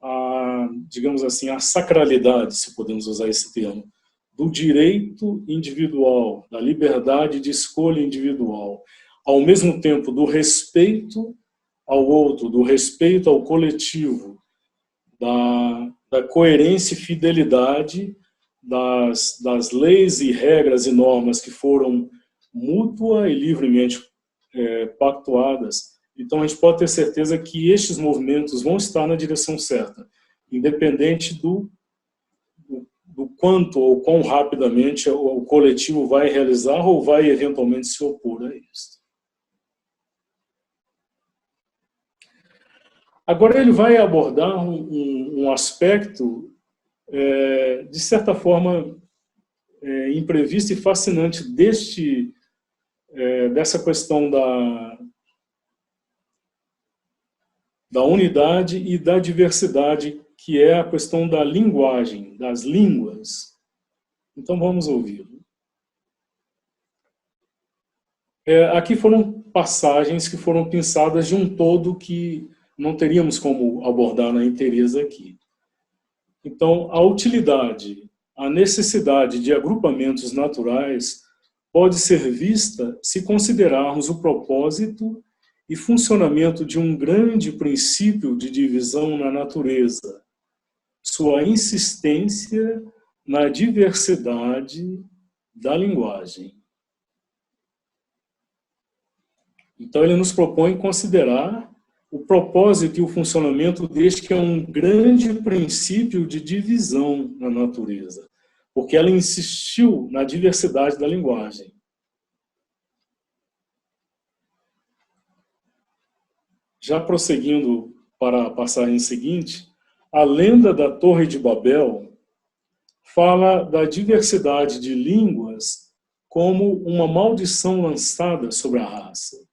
a, digamos assim, a sacralidade, se podemos usar esse termo, do direito individual, da liberdade de escolha individual, ao mesmo tempo do respeito ao outro, do respeito ao coletivo, da coerência e fidelidade das leis e regras e normas que foram mútua e livremente pactuadas. Então a gente pode ter certeza que estes movimentos vão estar na direção certa, independente do quanto ou quão rapidamente o coletivo vai realizar ou vai eventualmente se opor a isso. Agora ele vai abordar um aspecto, de certa forma, imprevisto e fascinante dessa questão da unidade e da diversidade, que é a questão da linguagem, das línguas. Então vamos ouvir. Aqui foram passagens que foram pensadas de um todo que não teríamos como abordar na inteireza aqui. Então, a utilidade, a necessidade de agrupamentos naturais pode ser vista se considerarmos o propósito e funcionamento de um grande princípio de divisão na natureza, sua insistência na diversidade da linguagem. Então, ele nos propõe considerar o propósito e o funcionamento deste, que é um grande princípio de divisão na natureza, porque ela insistiu na diversidade da linguagem. Já prosseguindo para a passagem seguinte, a lenda da Torre de Babel fala da diversidade de línguas como uma maldição lançada sobre a raça.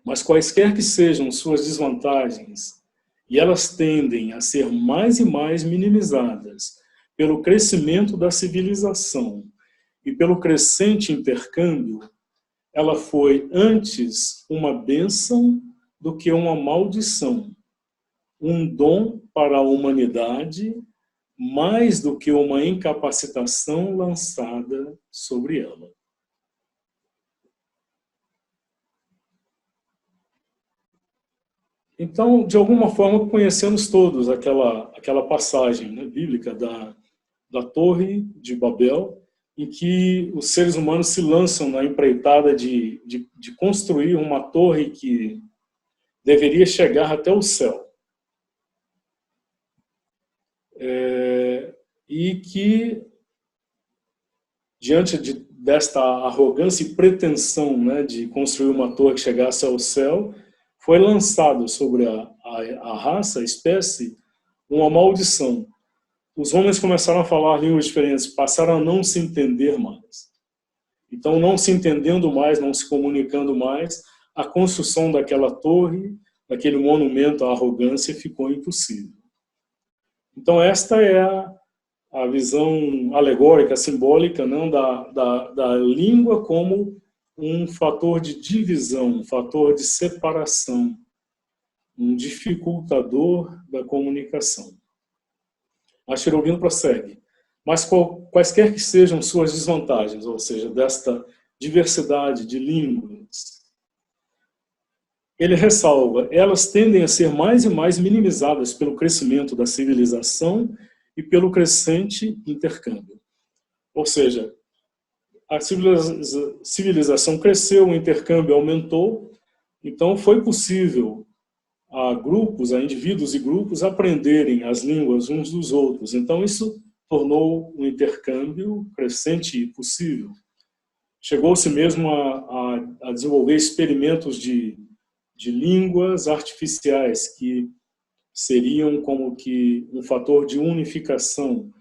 Mas quaisquer que sejam suas desvantagens, e elas tendem a ser mais e mais minimizadas pelo crescimento da civilização e pelo crescente intercâmbio, ela foi antes uma bênção do que uma maldição, um dom para a humanidade mais do que uma incapacitação lançada sobre ela. Então, de alguma forma, conhecemos todos aquela passagem, né, bíblica da Torre de Babel, em que os seres humanos se lançam na empreitada de construir uma torre que deveria chegar até o céu. E que, diante desta arrogância e pretensão, né, de construir uma torre que chegasse ao céu, foi lançado sobre a raça, a espécie, uma maldição. Os homens começaram a falar línguas diferentes, passaram a não se entender mais. Então, não se entendendo mais, não se comunicando mais, a construção daquela torre, daquele monumento à arrogância, ficou impossível. Então, esta é a visão alegórica, simbólica, não, da língua como um fator de divisão, um fator de separação, um dificultador da comunicação. A Cherubim prossegue. Mas quaisquer que sejam suas desvantagens, ou seja, desta diversidade de línguas, ele ressalva, elas tendem a ser mais e mais minimizadas pelo crescimento da civilização e pelo crescente intercâmbio. Ou seja, a civilização cresceu, o intercâmbio aumentou, então foi possível a grupos, a indivíduos e grupos aprenderem as línguas uns dos outros. Então isso tornou o intercâmbio crescente e possível. Chegou-se mesmo a desenvolver experimentos de línguas artificiais que seriam como que um fator de unificação,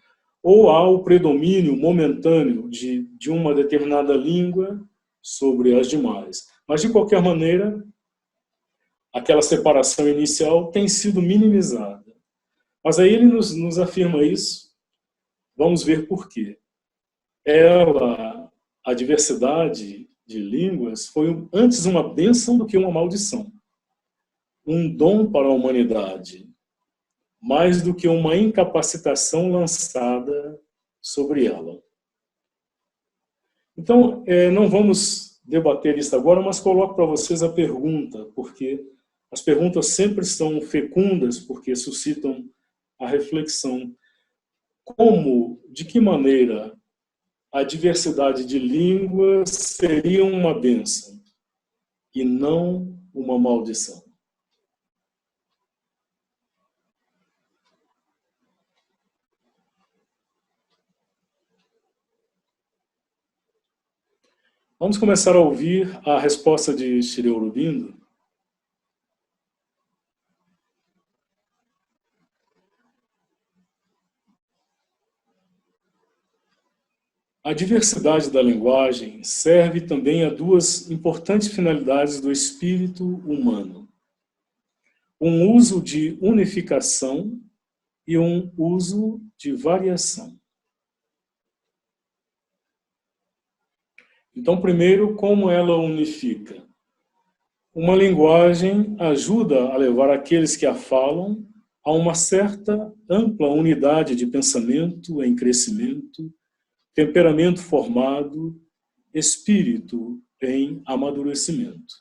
ou há o predomínio momentâneo de uma determinada língua sobre as demais. Mas, de qualquer maneira, aquela separação inicial tem sido minimizada. Mas aí ele nos afirma isso, vamos ver por quê. a diversidade de línguas foi antes uma bênção do que uma maldição. Um dom para a humanidade, mais do que uma incapacitação lançada sobre ela. Então, não vamos debater isso agora, mas coloco para vocês a pergunta, porque as perguntas sempre são fecundas, porque suscitam a reflexão. Como, de que maneira, a diversidade de línguas seria uma bênção e não uma maldição? Vamos começar a ouvir a resposta de Shri Aurobindo. A diversidade da linguagem serve também a duas importantes finalidades do espírito humano. Um uso de unificação e um uso de variação. Então, primeiro, como ela unifica? Uma linguagem ajuda a levar aqueles que a falam a uma certa ampla unidade de pensamento em crescimento, temperamento formado, espírito em amadurecimento.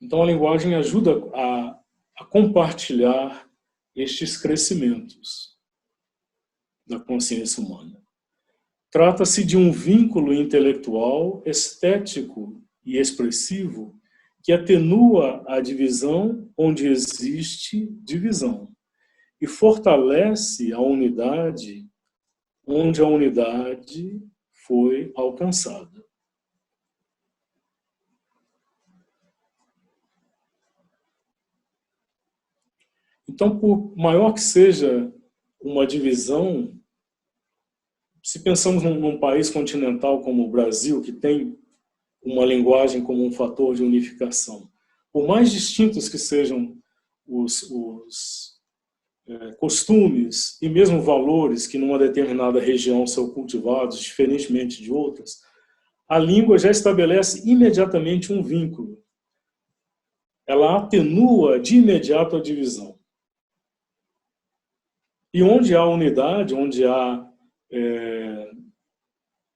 Então, a linguagem ajuda a compartilhar estes crescimentos da consciência humana. Trata-se de um vínculo intelectual, estético e expressivo que atenua a divisão onde existe divisão e fortalece a unidade onde a unidade foi alcançada. Então, por maior que seja uma divisão, se pensamos num país continental como o Brasil, que tem uma linguagem como um fator de unificação, por mais distintos que sejam os costumes e mesmo valores que numa determinada região são cultivados, diferentemente de outras, a língua já estabelece imediatamente um vínculo. Ela atenua de imediato a divisão. E onde há unidade, onde há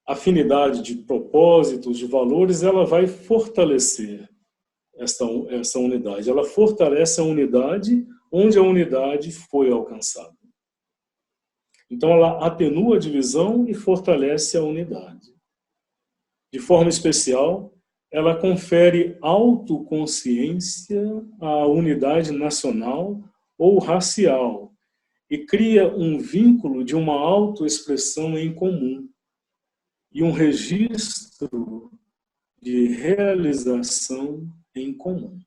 afinidade de propósitos, de valores, ela vai fortalecer essa unidade. Ela fortalece a unidade onde a unidade foi alcançada. Então, ela atenua a divisão e fortalece a unidade. De forma especial, ela confere autoconsciência à unidade nacional ou racial e cria um vínculo de uma autoexpressão em comum e um registro de realização em comum.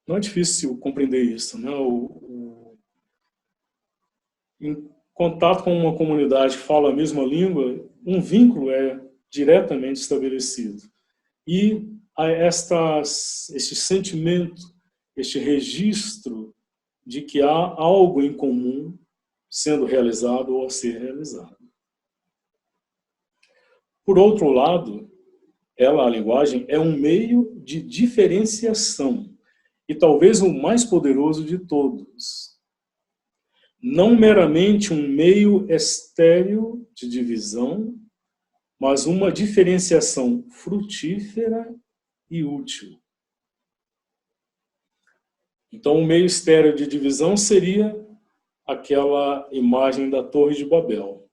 Não é difícil compreender isso, né? Em contato com uma comunidade que fala a mesma língua, um vínculo é diretamente estabelecido. E este sentimento, este registro de que há algo em comum sendo realizado ou a ser realizado. Por outro lado, a linguagem, é um meio de diferenciação e talvez o mais poderoso de todos. Não meramente um meio estéril de divisão, mas uma diferenciação frutífera e útil. Então, o meio estéril de divisão seria aquela imagem da Torre de Babel.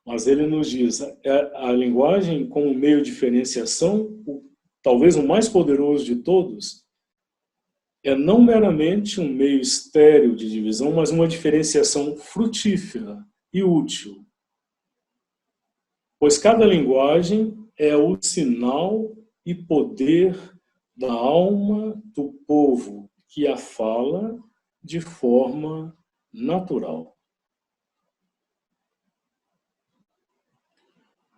Mas ele nos diz, a linguagem como meio de diferenciação, talvez o mais poderoso de todos, é não meramente um meio estéril de divisão, mas uma diferenciação frutífera e útil. Pois cada linguagem é o sinal e poder da alma do povo que a fala de forma natural.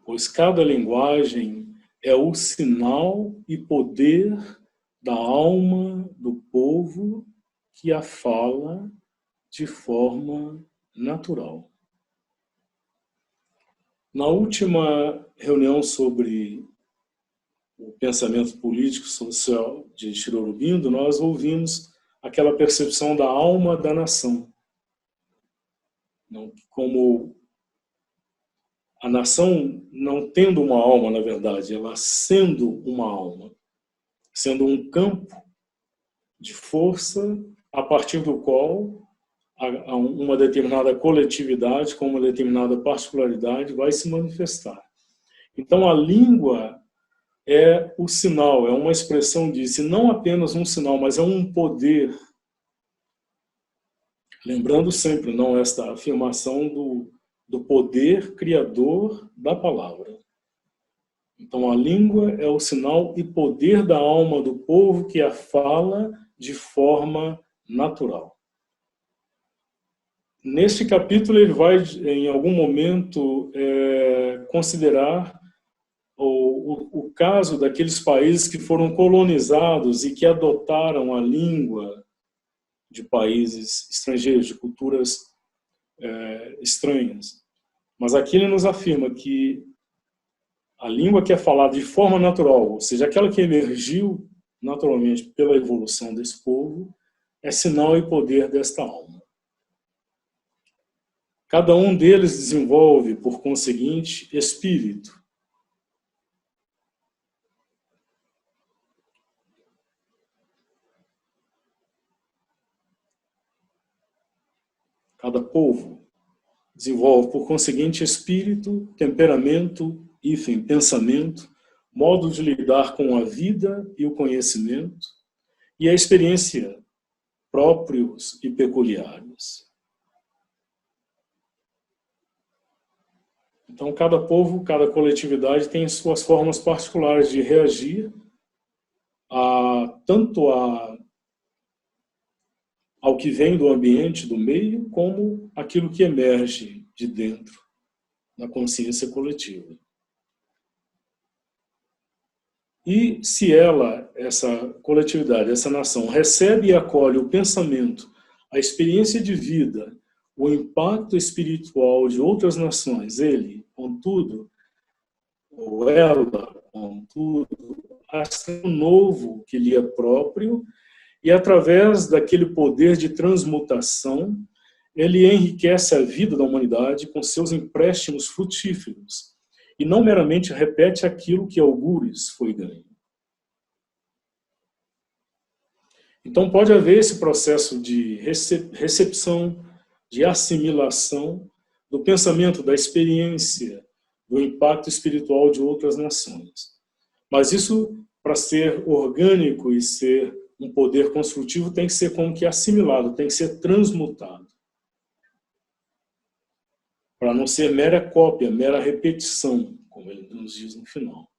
Pois cada linguagem é o sinal e poder da alma do povo que a fala de forma natural. Na última reunião sobre o pensamento político social de Shri Aurobindo, nós ouvimos aquela percepção da alma da nação, como a nação não tendo uma alma, na verdade, ela sendo uma alma, sendo um campo de força a partir do qual uma determinada coletividade, com uma determinada particularidade, vai se manifestar. Então, a língua é o sinal, é uma expressão disso, e não apenas um sinal, mas é um poder. Lembrando sempre, não esta afirmação do poder criador da palavra. Então, a língua é o sinal e poder da alma do povo que a fala de forma natural. Neste capítulo, ele vai, em algum momento, considerar o caso daqueles países que foram colonizados e que adotaram a língua de países estrangeiros, de culturas estranhas. Mas aqui ele nos afirma que a língua que é falada de forma natural, ou seja, aquela que emergiu naturalmente pela evolução desse povo, é sinal e poder desta alma. Cada um deles desenvolve, por conseguinte, espírito. Cada povo desenvolve, por conseguinte, espírito, temperamento, pensamento, modo de lidar com a vida e o conhecimento, e a experiência próprios e peculiares. Então, cada povo, cada coletividade tem suas formas particulares de reagir tanto ao que vem do ambiente, do meio, como aquilo que emerge de dentro da consciência coletiva. E se essa coletividade, essa nação, recebe e acolhe o pensamento, a experiência de vida, o impacto espiritual de outras nações, ele, contudo, ou ela, contudo, acha um novo que lhe é próprio, e através daquele poder de transmutação, ele enriquece a vida da humanidade com seus empréstimos frutíferos, e não meramente repete aquilo que algures foi ganho. Então pode haver esse processo de recepção, de assimilação do pensamento, da experiência, do impacto espiritual de outras nações. Mas isso, para ser orgânico e ser um poder construtivo, tem que ser como que assimilado, tem que ser transmutado. Para não ser mera cópia, mera repetição, como ele nos diz no final.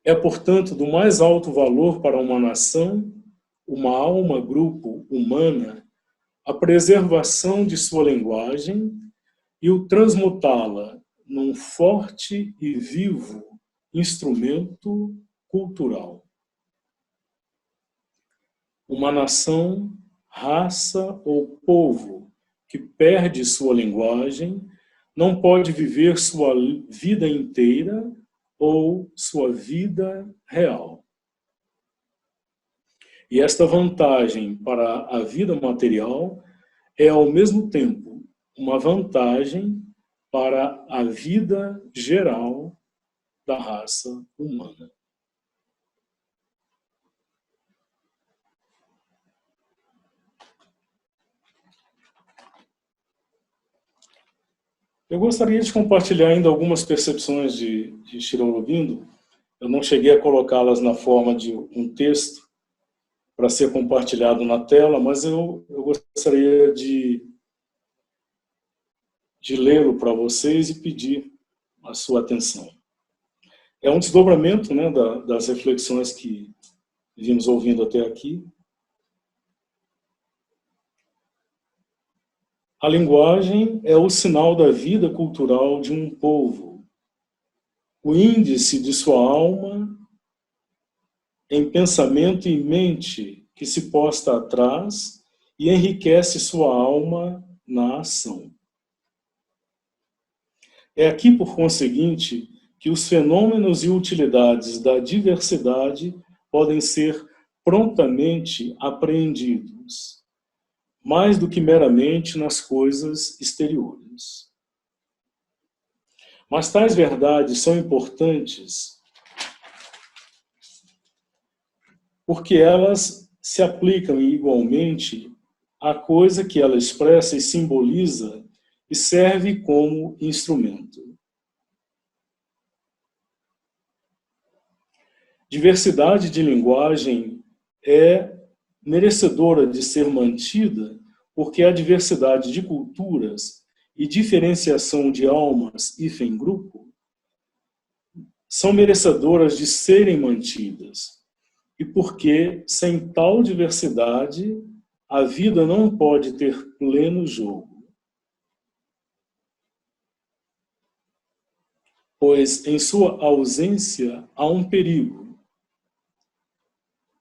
É, portanto, do mais alto valor para uma nação, uma alma, grupo, humana, a preservação de sua linguagem e o transmutá-la num forte e vivo instrumento cultural. Uma nação, raça ou povo que perde sua linguagem não pode viver sua vida inteira ou sua vida real. E esta vantagem para a vida material é, ao mesmo tempo, uma vantagem para a vida geral da raça humana. Eu gostaria de compartilhar ainda algumas percepções de Shri Aurobindo. Eu não cheguei a colocá-las na forma de um texto para ser compartilhado na tela, mas eu gostaria de lê-lo para vocês e pedir a sua atenção. É um desdobramento, né, das reflexões que vimos ouvindo até aqui. A linguagem é o sinal da vida cultural de um povo, o índice de sua alma em pensamento e mente que se posta atrás e enriquece sua alma na ação. É aqui, por conseguinte, que os fenômenos e utilidades da diversidade podem ser prontamente apreendidos, mais do que meramente nas coisas exteriores. Mas tais verdades são importantes porque elas se aplicam igualmente à coisa que ela expressa e simboliza e serve como instrumento. Diversidade de linguagem é merecedora de ser mantida porque a diversidade de culturas e diferenciação de almas e em grupo são merecedoras de serem mantidas, e porque sem tal diversidade a vida não pode ter pleno jogo. Pois em sua ausência há um perigo,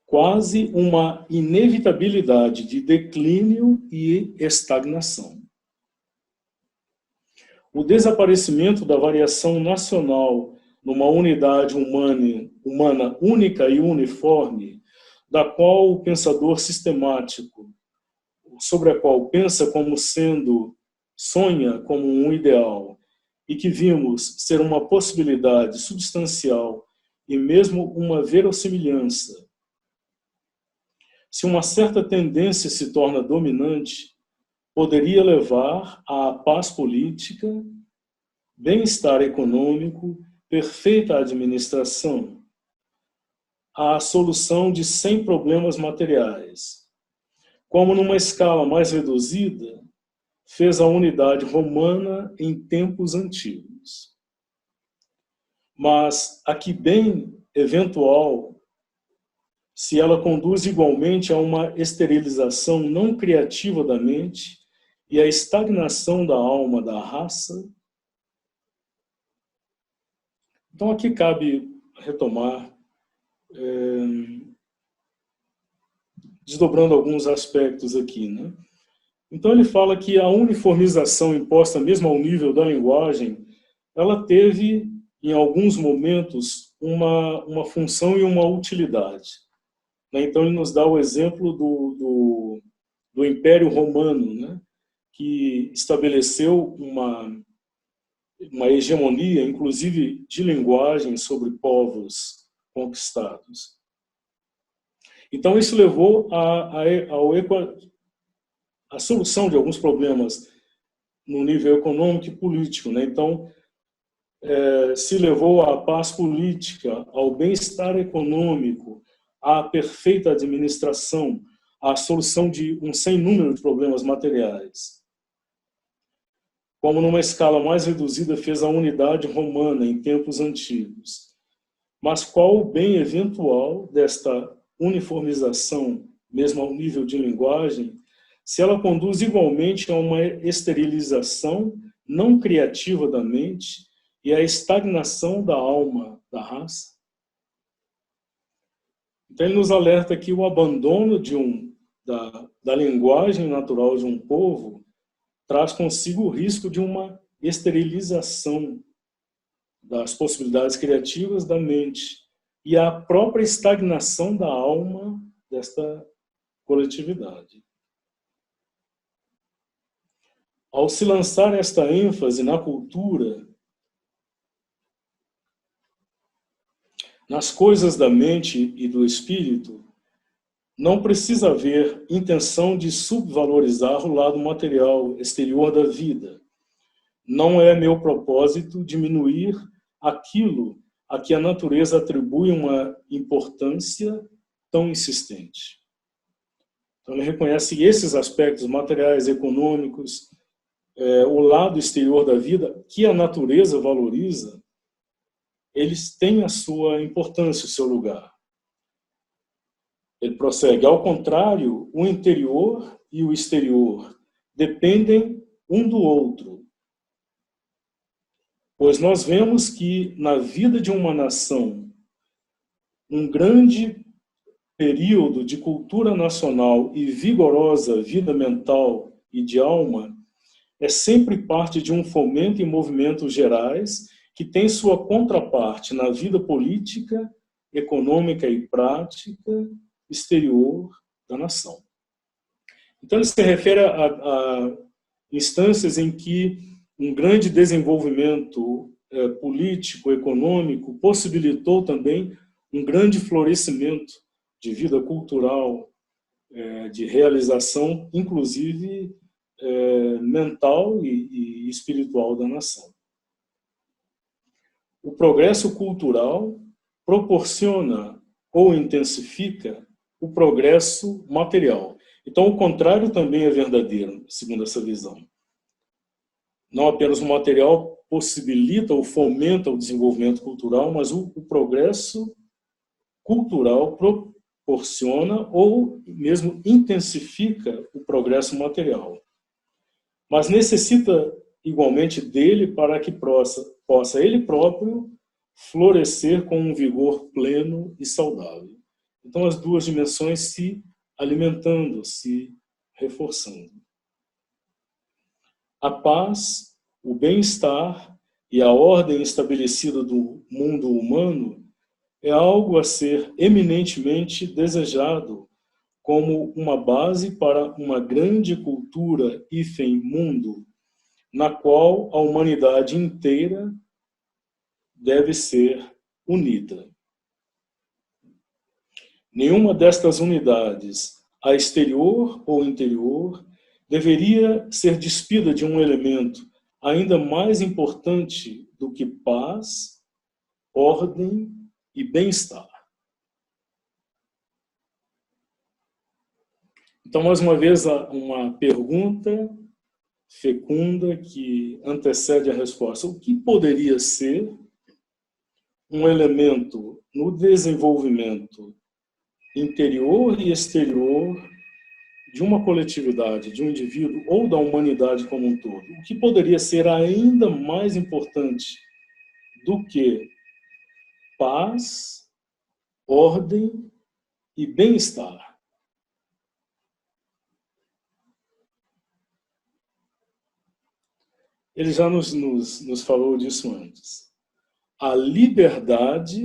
quase uma inevitabilidade de declínio e estagnação. O desaparecimento da variação nacional numa unidade humana única e uniforme, da qual o pensador sistemático, sobre a qual pensa como sendo, sonha como um ideal, e que vimos ser uma possibilidade substancial e mesmo uma verossimilhança. Se uma certa tendência se torna dominante, poderia levar à paz política, bem-estar econômico, perfeita administração, à solução de 100 problemas materiais. Como numa escala mais reduzida, fez a unidade romana em tempos antigos. Mas a que bem eventual, se ela conduz igualmente a uma esterilização não criativa da mente e a estagnação da alma da raça. Então aqui cabe retomar, desdobrando alguns aspectos aqui, né? Então ele fala que a uniformização imposta mesmo ao nível da linguagem, ela teve, em alguns momentos, uma função e uma utilidade. Então ele nos dá o exemplo do Império Romano, né? Que estabeleceu uma hegemonia, inclusive de linguagem, sobre povos conquistados. Então isso levou a solução de alguns problemas no nível econômico e político, né? Então, se levou à paz política, ao bem-estar econômico, à perfeita administração, à solução de um sem número de problemas materiais. Como numa escala mais reduzida fez a unidade romana em tempos antigos. Mas qual o bem eventual desta uniformização, mesmo ao nível de linguagem, se ela conduz igualmente a uma esterilização não criativa da mente e à estagnação da alma da raça? Então ele nos alerta que o abandono da linguagem natural de um povo traz consigo o risco de uma esterilização das possibilidades criativas da mente e a própria estagnação da alma desta coletividade. Ao se lançar esta ênfase na cultura, nas coisas da mente e do espírito, não precisa haver intenção de subvalorizar o lado material exterior da vida. Não é meu propósito diminuir aquilo a que a natureza atribui uma importância tão insistente. Então ele reconhece esses aspectos materiais, econômicos, o lado exterior da vida, que a natureza valoriza, eles têm a sua importância, o seu lugar. Ele prossegue, ao contrário, o interior e o exterior dependem um do outro. Pois nós vemos que na vida de uma nação, um grande período de cultura nacional e vigorosa vida mental e de alma é sempre parte de um fomento em movimentos gerais que tem sua contraparte na vida política, econômica e prática exterior da nação. Então, ele se refere a instâncias em que um grande desenvolvimento político, econômico, possibilitou também um grande florescimento de vida cultural, de realização, inclusive mental e espiritual da nação. O progresso cultural proporciona ou intensifica o progresso material. Então, o contrário também é verdadeiro, segundo essa visão. Não apenas o material possibilita ou fomenta o desenvolvimento cultural, mas o progresso cultural proporciona ou mesmo intensifica o progresso material. Mas necessita igualmente dele para que possa ele próprio florescer com um vigor pleno e saudável. Então, as duas dimensões se alimentando, se reforçando. A paz, o bem-estar e a ordem estabelecida do mundo humano é algo a ser eminentemente desejado como uma base para uma grande cultura mundo, na qual a humanidade inteira deve ser unida. Nenhuma destas unidades, a exterior ou interior, deveria ser despida de um elemento ainda mais importante do que paz, ordem e bem-estar. Então, mais uma vez, uma pergunta fecunda que antecede a resposta. O que poderia ser um elemento no desenvolvimento interior e exterior de uma coletividade, de um indivíduo ou da humanidade como um todo? O que poderia ser ainda mais importante do que paz, ordem e bem-estar? Ele já nos falou disso antes. A liberdade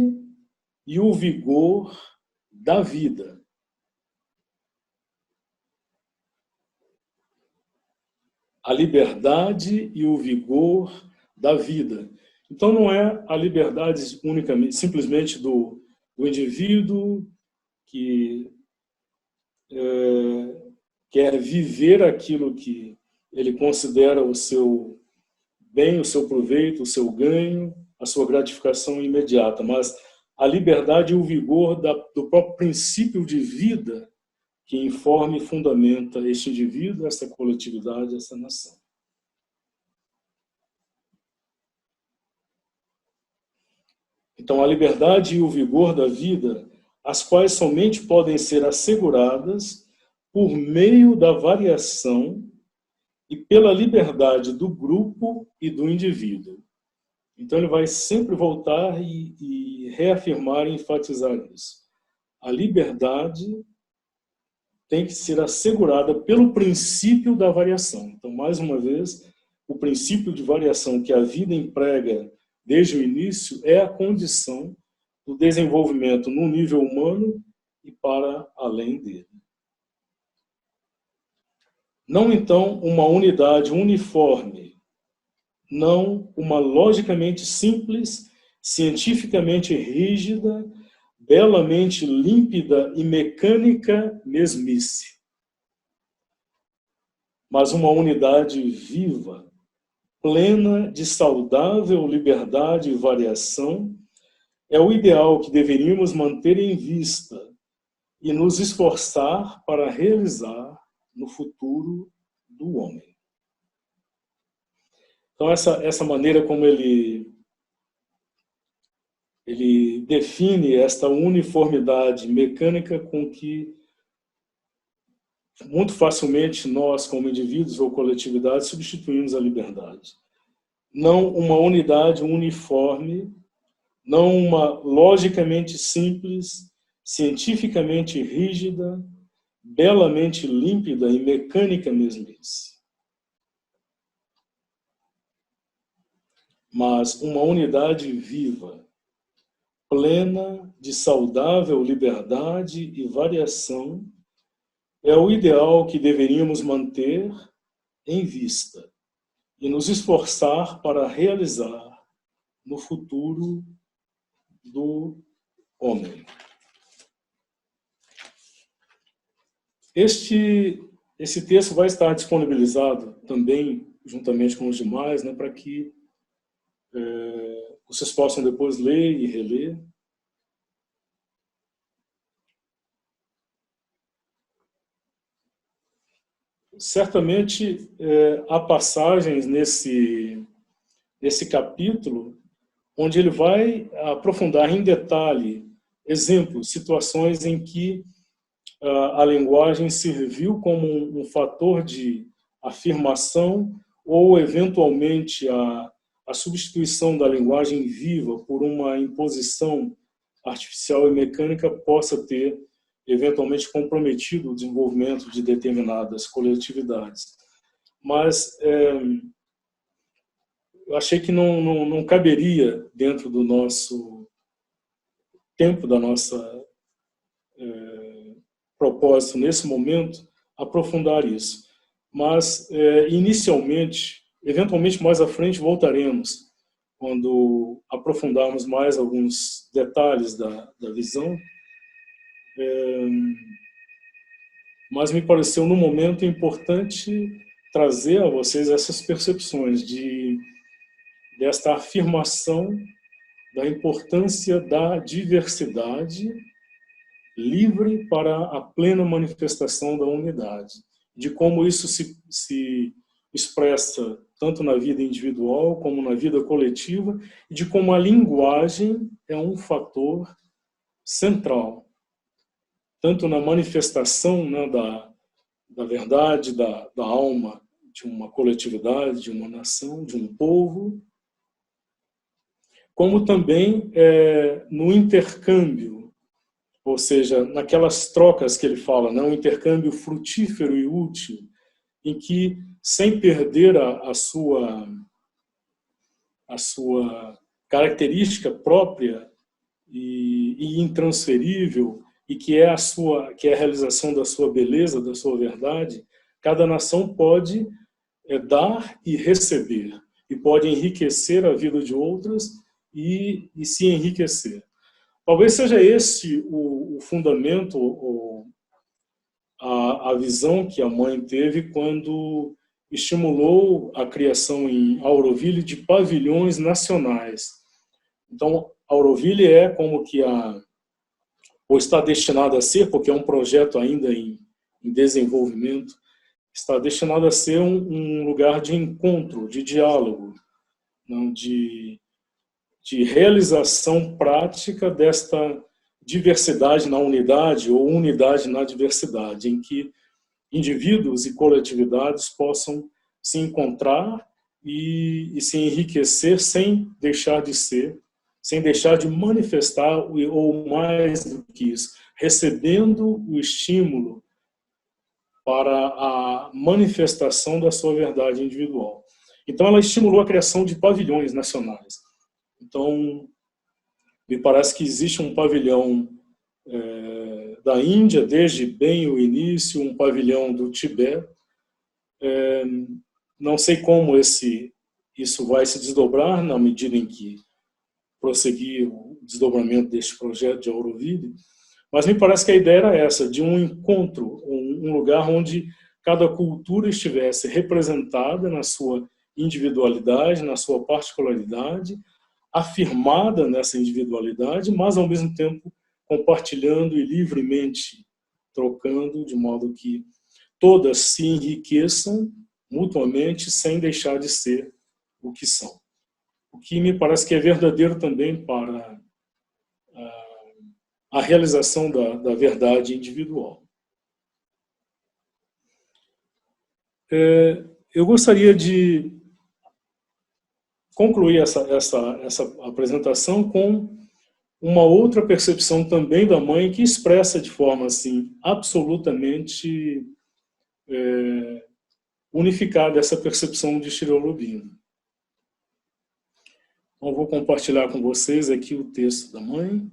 e o vigor da vida. A liberdade e o vigor da vida. Então, não é a liberdade unicamente, simplesmente do indivíduo que quer viver aquilo que ele considera o seu bem, o seu proveito, o seu ganho, a sua gratificação imediata, mas a liberdade e o vigor do próprio princípio de vida que informa e fundamenta este indivíduo, essa coletividade, essa nação. Então, a liberdade e o vigor da vida, as quais somente podem ser asseguradas por meio da variação e pela liberdade do grupo e do indivíduo. Então, ele vai sempre voltar e reafirmar e enfatizar isso. A liberdade tem que ser assegurada pelo princípio da variação. Então, mais uma vez, o princípio de variação que a vida emprega desde o início é a condição do desenvolvimento no nível humano e para além dele. Não, então, uma unidade uniforme, não uma logicamente simples, cientificamente rígida, belamente límpida e mecânica mesmice, mas uma unidade viva, plena de saudável liberdade e variação, é o ideal que deveríamos manter em vista e nos esforçar para realizar no futuro do homem. Então, essa maneira como ele define esta uniformidade mecânica com que muito facilmente nós, como indivíduos ou coletividade, substituímos a liberdade. Não uma unidade uniforme, não uma logicamente simples, cientificamente rígida, belamente límpida e mecânica mesmice. Mas uma unidade viva, plena de saudável liberdade e variação, é o ideal que deveríamos manter em vista e nos esforçar para realizar no futuro do homem. Esse texto vai estar disponibilizado também, juntamente com os demais, né, para que vocês possam depois ler e reler. Certamente há passagens nesse capítulo onde ele vai aprofundar em detalhe exemplos, situações em que a linguagem serviu como um fator de afirmação ou, eventualmente, a substituição da linguagem viva por uma imposição artificial e mecânica possa ter, eventualmente, comprometido o desenvolvimento de determinadas coletividades. Mas eu achei que não caberia, dentro do nosso tempo, da nossa propósito nesse momento, aprofundar isso. Mas, inicialmente, eventualmente mais à frente voltaremos, quando aprofundarmos mais alguns detalhes da visão. Mas me pareceu, no momento, importante trazer a vocês essas percepções desta afirmação da importância da diversidade livre para a plena manifestação da unidade, de como isso se expressa tanto na vida individual como na vida coletiva, e de como a linguagem é um fator central, tanto na manifestação, né, da verdade, da alma de uma coletividade, de uma nação, de um povo, como também no intercâmbio, ou seja, naquelas trocas que ele fala, né, um intercâmbio frutífero e útil, em que, sem perder a sua característica própria e intransferível, e que é a realização da sua beleza, da sua verdade, cada nação pode dar e receber, e pode enriquecer a vida de outras e se enriquecer. Talvez seja esse o fundamento, a visão que a mãe teve quando estimulou a criação em Auroville de pavilhões nacionais. Então, Auroville é como que ou está destinado a ser, porque é um projeto ainda em desenvolvimento, está destinado a ser um lugar de encontro, de diálogo, não de realização prática desta diversidade na unidade ou unidade na diversidade, em que indivíduos e coletividades possam se encontrar e se enriquecer sem deixar de ser, sem deixar de manifestar, ou mais do que isso, recebendo o estímulo para a manifestação da sua verdade individual. Então, ela estimulou a criação de pavilhões nacionais. Então, me parece que existe um pavilhão da Índia, desde bem o início, um pavilhão do Tibete. Não sei como isso vai se desdobrar na medida em que prosseguir o desdobramento deste projeto de Auroville, mas me parece que a ideia era essa, de um encontro, um lugar onde cada cultura estivesse representada na sua individualidade, na sua particularidade, afirmada nessa individualidade, mas ao mesmo tempo compartilhando e livremente trocando, de modo que todas se enriqueçam mutuamente sem deixar de ser o que são. O que me parece que é verdadeiro também para a realização da verdade individual. Eu gostaria de concluir essa apresentação com uma outra percepção também da mãe que expressa de forma assim absolutamente unificada essa percepção de Shri Aurobindo. Então, vou compartilhar com vocês aqui o texto da mãe.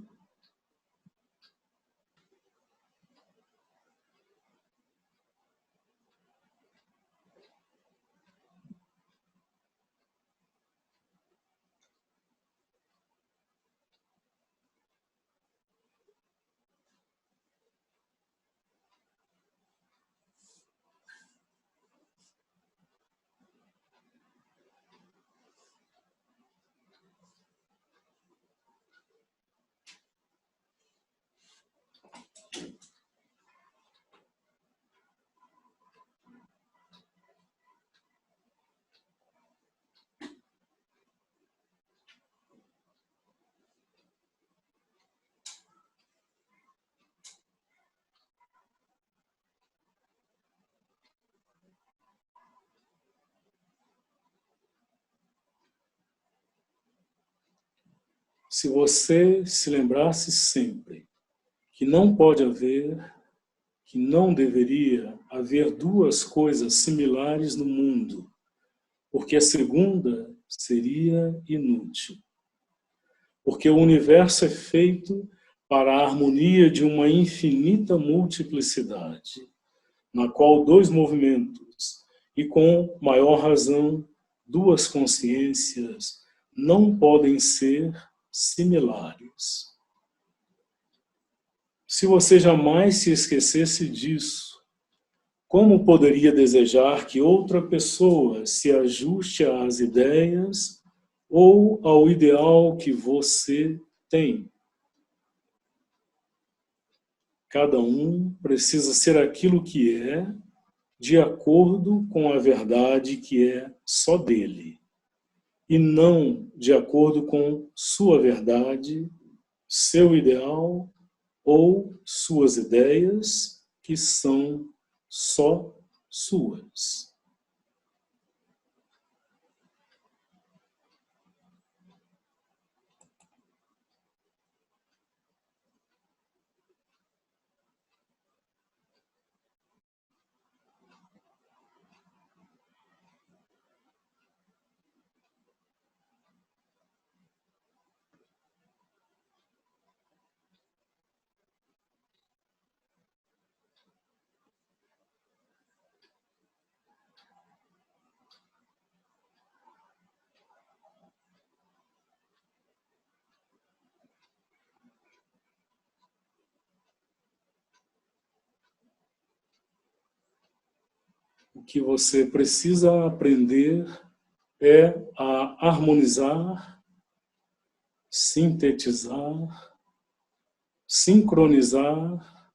Se você se lembrasse sempre que não pode haver, que não deveria haver duas coisas similares no mundo, porque a segunda seria inútil. Porque o universo é feito para a harmonia de uma infinita multiplicidade, na qual dois movimentos, e com maior razão, duas consciências, não podem ser similares. Se você jamais se esquecesse disso, como poderia desejar que outra pessoa se ajuste às ideias ou ao ideal que você tem? Cada um precisa ser aquilo que é, de acordo com a verdade que é só dele, e não de acordo com sua verdade, seu ideal ou suas ideias, que são só suas. O que você precisa aprender é a harmonizar, sintetizar, sincronizar,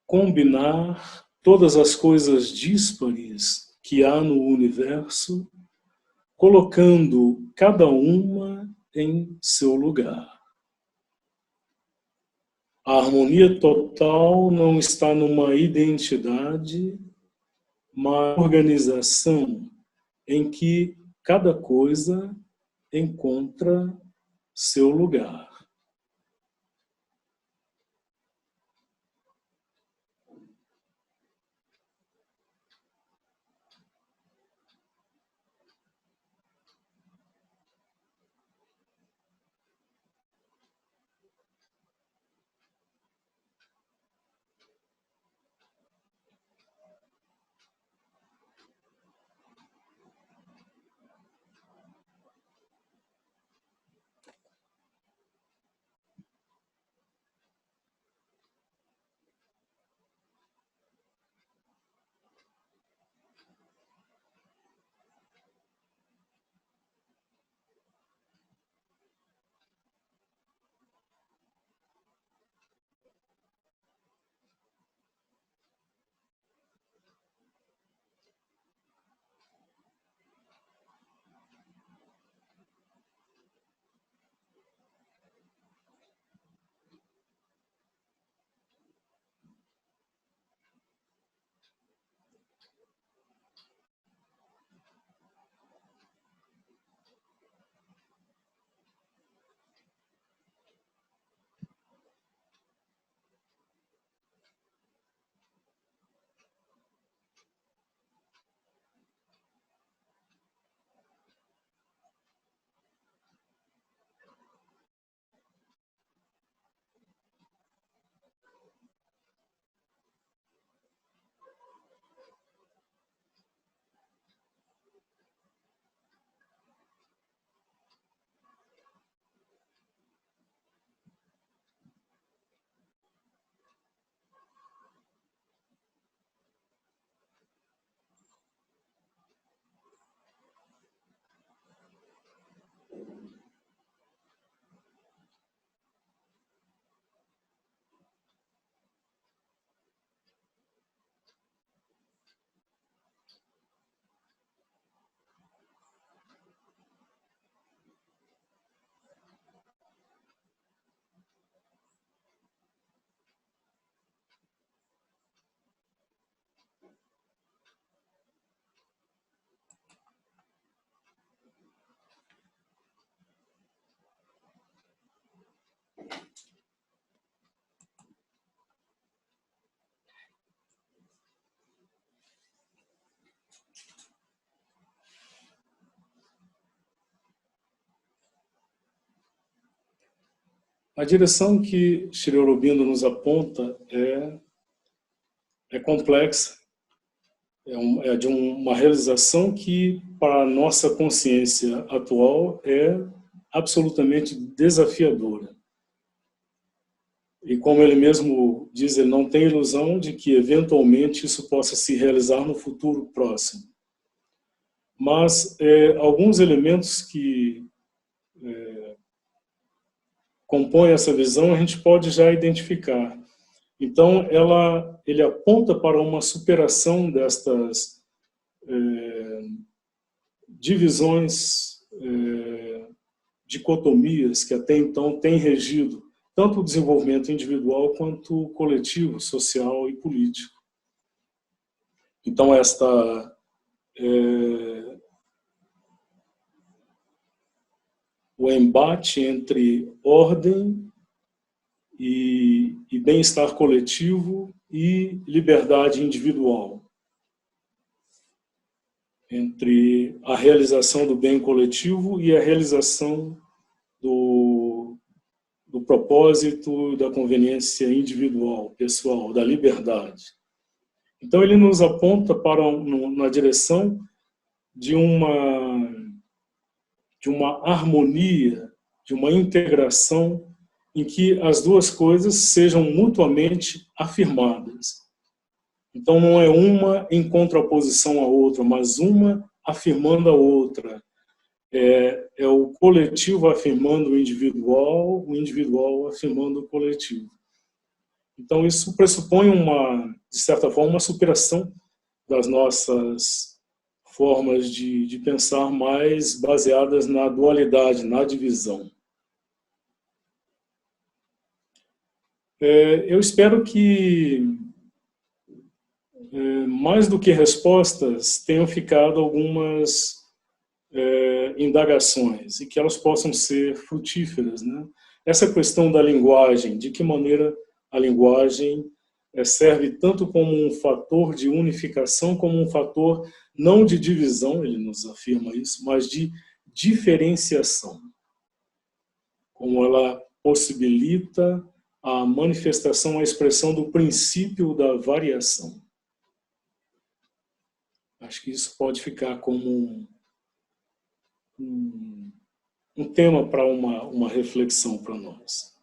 combinar todas as coisas díspares que há no universo, colocando cada uma em seu lugar. A harmonia total não está numa identidade, uma organização em que cada coisa encontra seu lugar. A direção que Sri Aurobindo nos aponta é complexa, é de uma realização que, para a nossa consciência atual, é absolutamente desafiadora. E como ele mesmo diz, ele não tem ilusão de que, eventualmente, isso possa se realizar no futuro próximo. Mas alguns elementos que compõem essa visão a gente pode já identificar. Então, ele aponta para uma superação destas divisões, dicotomias que até então têm regido tanto o desenvolvimento individual quanto o coletivo, social e político. Então, o embate entre ordem e bem-estar coletivo e liberdade individual, entre a realização do bem coletivo e a realização do propósito, da conveniência individual, pessoal, da liberdade. Então ele nos aponta na direção de uma harmonia, de uma integração em que as duas coisas sejam mutuamente afirmadas. Então não é uma em contraposição à outra, mas uma afirmando a outra. É o coletivo afirmando o individual afirmando o coletivo. Então isso pressupõe de certa forma, uma superação das nossas formas de pensar mais baseadas na dualidade, na divisão. Eu espero que, mais do que respostas, tenham ficado algumas indagações e que elas possam ser frutíferas, né? Essa questão da linguagem, de que maneira a linguagem serve tanto como um fator de unificação, como um fator não de divisão, ele nos afirma isso, mas de diferenciação. Como ela possibilita a manifestação, a expressão do princípio da variação. Acho que isso pode ficar como um tema para uma reflexão para nós.